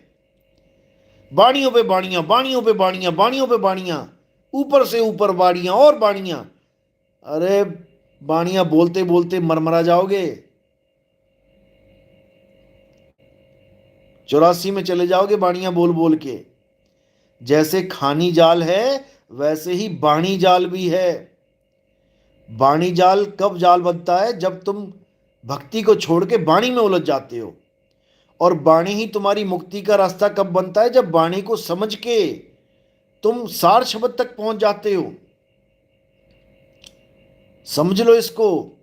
बाणियों पे बाणियां, बाणियों पे बाणियां, बाणियों पे बाणियां, ऊपर से ऊपर बाणियां और बाणियां। अरे बाणियां बोलते बोलते मरमरा जाओगे, 84 में चले जाओगे बाणियां बोल बोल के। जैसे खानी जाल है वैसे ही बाणी जाल भी है। बाणी जाल कब जाल बनता है? जब तुम भक्ति को छोड़ के बाणी में उलझ जाते हो। और बाणी ही तुम्हारी मुक्ति का रास्ता कब बनता है? जब बाणी को समझ के तुम सार शब्द तक पहुंच जाते हो। समझ लो इसको।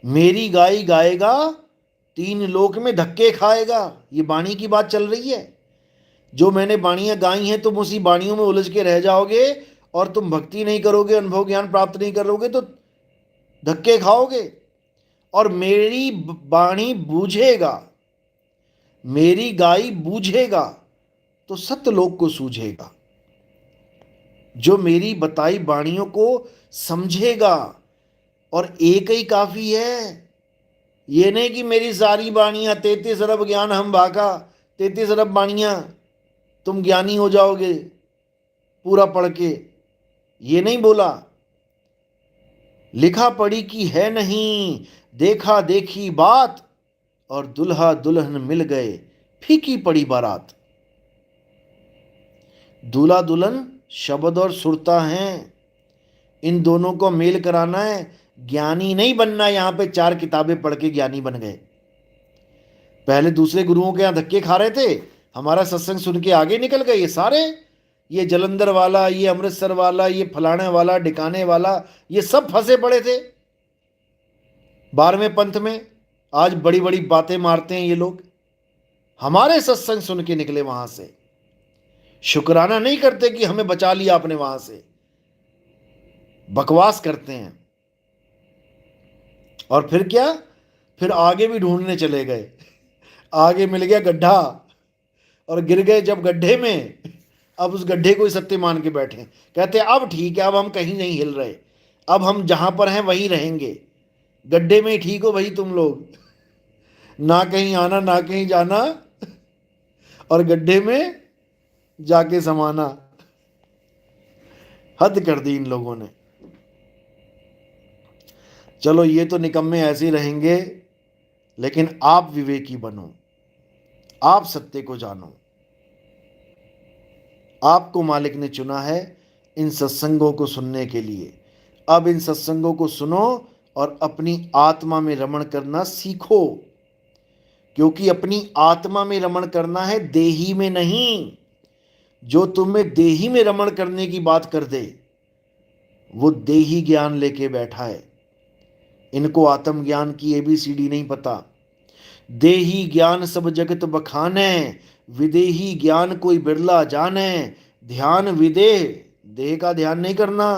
मेरी गाय गाएगा 3 लोक में धक्के खाएगा, ये बाणी की बात चल रही है। जो मैंने बाणियां गाई हैं तुम उसी बाणियों में उलझ के रह जाओगे, और तुम भक्ति नहीं करोगे, अनुभव ज्ञान प्राप्त नहीं करोगे तो धक्के खाओगे। और मेरी बाणी बूझेगा, मेरी गाय बूझेगा तो सत्यलोक को सूझेगा। जो मेरी बताई बाणियों को समझेगा, और एक ही काफी है। ये नहीं कि मेरी सारी बाणियां 33 अरब ज्ञान हम भाका, 33 अरब बाणियां तुम ज्ञानी हो जाओगे पूरा पढ़ के, ये नहीं बोला। लिखा पढ़ी की है नहीं, देखा देखी बात, और दुल्हा दुल्हन मिल गए फीकी पड़ी बारात। दूल्हा दुल्हन शब्द और सुरता हैं, इन दोनों को मेल कराना है। ज्ञानी नहीं बनना यहां पे 4 किताबें पढ़ के ज्ञानी बन गए। पहले दूसरे गुरुओं के यहां धक्के खा रहे थे, हमारा सत्संग सुन के आगे निकल गए ये सारे। ये जलंधर वाला, ये अमृतसर वाला, ये फलाने वाला, डिकाने वाला, ये सब फंसे पड़े थे 12वें पंथ में। आज बड़ी बड़ी बातें मारते हैं ये लोग, हमारे सत्संग सुन के निकले वहां से। शुक्राना नहीं करते कि हमें बचा लिया आपने वहां से, बकवास करते हैं। और फिर क्या? फिर आगे भी ढूंढने चले गए। आगे मिल गया गड्ढा, और गिर गए जब गड्ढे में, अब उस गड्ढे को ही सत्य मान के बैठे। कहते अब ठीक है, अब हम कहीं नहीं हिल रहे, अब हम जहां पर हैं वहीं रहेंगे। गड्ढे में ही ठीक हो भाई तुम लोग, ना कहीं आना ना कहीं जाना, और गड्ढे में जाके समाना। हद कर दी इन लोगों ने। चलो ये तो निकम्मे ऐसे ही रहेंगे, लेकिन आप विवेकी बनो, आप सत्य को जानो। आपको मालिक ने चुना है इन सत्संगों को सुनने के लिए। अब इन सत्संगों को सुनो और अपनी आत्मा में रमण करना सीखो, क्योंकि अपनी आत्मा में रमण करना है, देही में नहीं। जो तुम्हें देही में रमण करने की बात कर दे वो देही ज्ञान लेके बैठा है। इनको आत्म ज्ञान की एबीसीडी नहीं पता। देही ज्ञान सब जगत बखाने, विदेही ज्ञान कोई बिरला जाने। ध्यान विदेह, देह का ध्यान नहीं करना।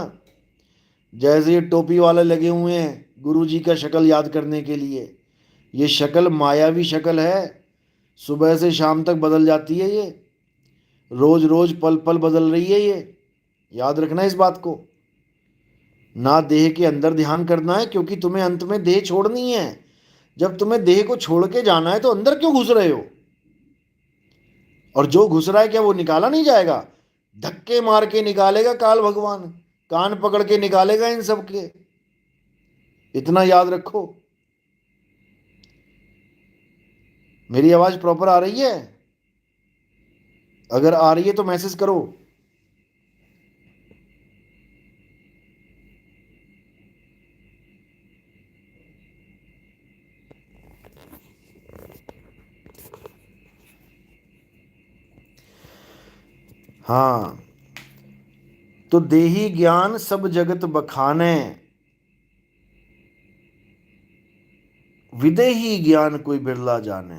जैसे ये टोपी वाले लगे हुए हैं गुरु जी का शक्ल याद करने के लिए, ये शक्ल मायावी शक्ल है, सुबह से शाम तक बदल जाती है ये, रोज रोज पल पल बदल रही है ये। याद रखना इस बात को। ना देह के अंदर ध्यान करना है, क्योंकि तुम्हें अंत में देह छोड़नी है। जब तुम्हें देह को छोड़ के जाना है तो अंदर क्यों घुस रहे हो? और जो घुस रहा है क्या वो निकाला नहीं जाएगा? धक्के मार के निकालेगा काल भगवान, कान पकड़ के निकालेगा इन सब के। इतना याद रखो। मेरी आवाज प्रॉपर आ रही है? अगर आ रही है तो मैसेज करो। हाँ, तो देही ज्ञान सब जगत बखाने, विदेही ज्ञान कोई बिरला जाने।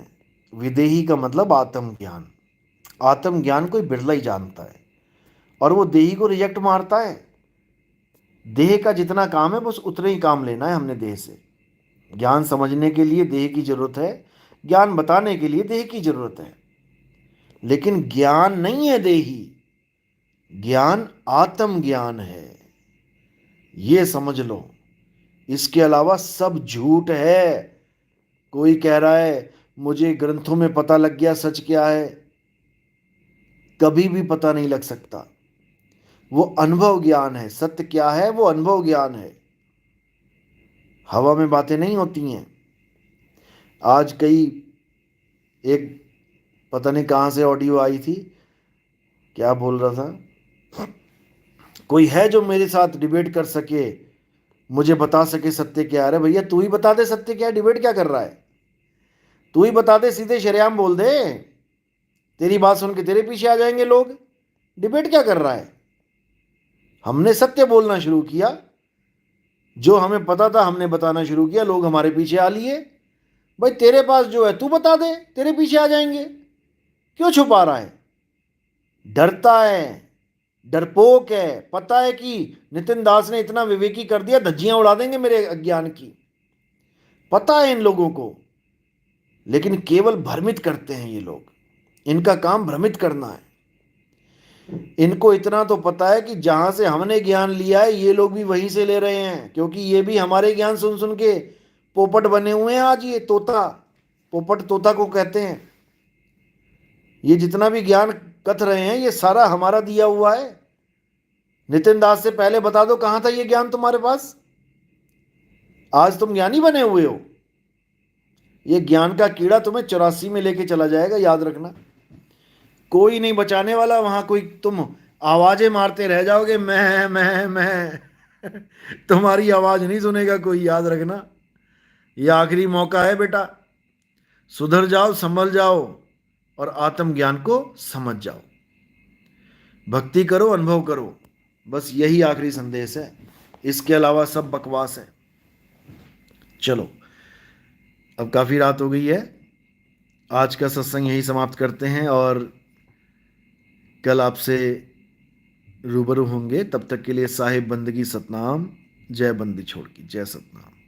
विदेही का मतलब आत्म ज्ञान। आत्म ज्ञान कोई बिरला ही जानता है, और वो देही को रिजेक्ट मारता है। देह का जितना काम है बस उतना ही काम लेना है हमने देह से। ज्ञान समझने के लिए देह की जरूरत है, ज्ञान बताने के लिए देह की जरूरत है, लेकिन ज्ञान नहीं है देही, ज्ञान आत्म ज्ञान है। ये समझ लो। इसके अलावा सब झूठ है। कोई कह रहा है मुझे ग्रंथों में पता लग गया सच क्या है, कभी भी पता नहीं लग सकता। वो अनुभव ज्ञान है। सत्य क्या है? वो अनुभव ज्ञान है। हवा में बातें नहीं होती हैं। आज कई एक पता नहीं कहाँ से ऑडियो आई थी, क्या बोल रहा था, कोई है जो मेरे साथ डिबेट कर सके, मुझे बता सके सत्य क्या है। भैया तू ही बता दे सत्य क्या है, डिबेट क्या कर रहा है? तू ही बता दे, सीधे शरेआम बोल दे। तेरी बात सुन के तेरे पीछे आ जाएंगे लोग। डिबेट क्या कर रहा है? हमने सत्य बोलना शुरू किया, जो हमें पता था हमने बताना शुरू किया, लोग हमारे पीछे आ लिए। भाई तेरे पास जो है तू बता दे, तेरे पीछे आ जाएंगे। क्यों छुपा रहा है? डरता है, डरपोक है। पता है कि नितिन दास ने इतना विवेकी कर दिया, धज्जियां उड़ा देंगे मेरे अज्ञान की। पता है इन लोगों को, लेकिन केवल भ्रमित करते हैं ये लोग। इनका काम भ्रमित करना है। इनको इतना तो पता है कि जहां से हमने ज्ञान लिया है ये लोग भी वहीं से ले रहे हैं, क्योंकि ये भी हमारे ज्ञान सुन सुन के पोपट बने हुए हैं। आज ये तोता, पोपट तोता को कहते हैं। ये जितना भी ज्ञान कथ रहे हैं ये सारा हमारा दिया हुआ है। नितिन दास से पहले बता दो कहां था ये ज्ञान तुम्हारे पास? आज तुम ज्ञानी बने हुए हो। ये ज्ञान का कीड़ा तुम्हें 84 में लेके चला जाएगा, याद रखना। कोई नहीं बचाने वाला वहां। कोई तुम आवाजें मारते रह जाओगे, मैं तुम्हारी आवाज नहीं सुनेगा कोई, याद रखना। ये आखिरी मौका है बेटा। सुधर जाओ, संभल जाओ और आत्म ज्ञान को समझ जाओ। भक्ति करो, अनुभव करो, बस यही आखिरी संदेश है। इसके अलावा सब बकवास है। चलो, अब काफी रात हो गई है, आज का सत्संग यही समाप्त करते हैं और कल आपसे रूबरू होंगे। तब तक के लिए साहिब बंदगी सतनाम। जय बंदी छोड़ की, जय सतनाम।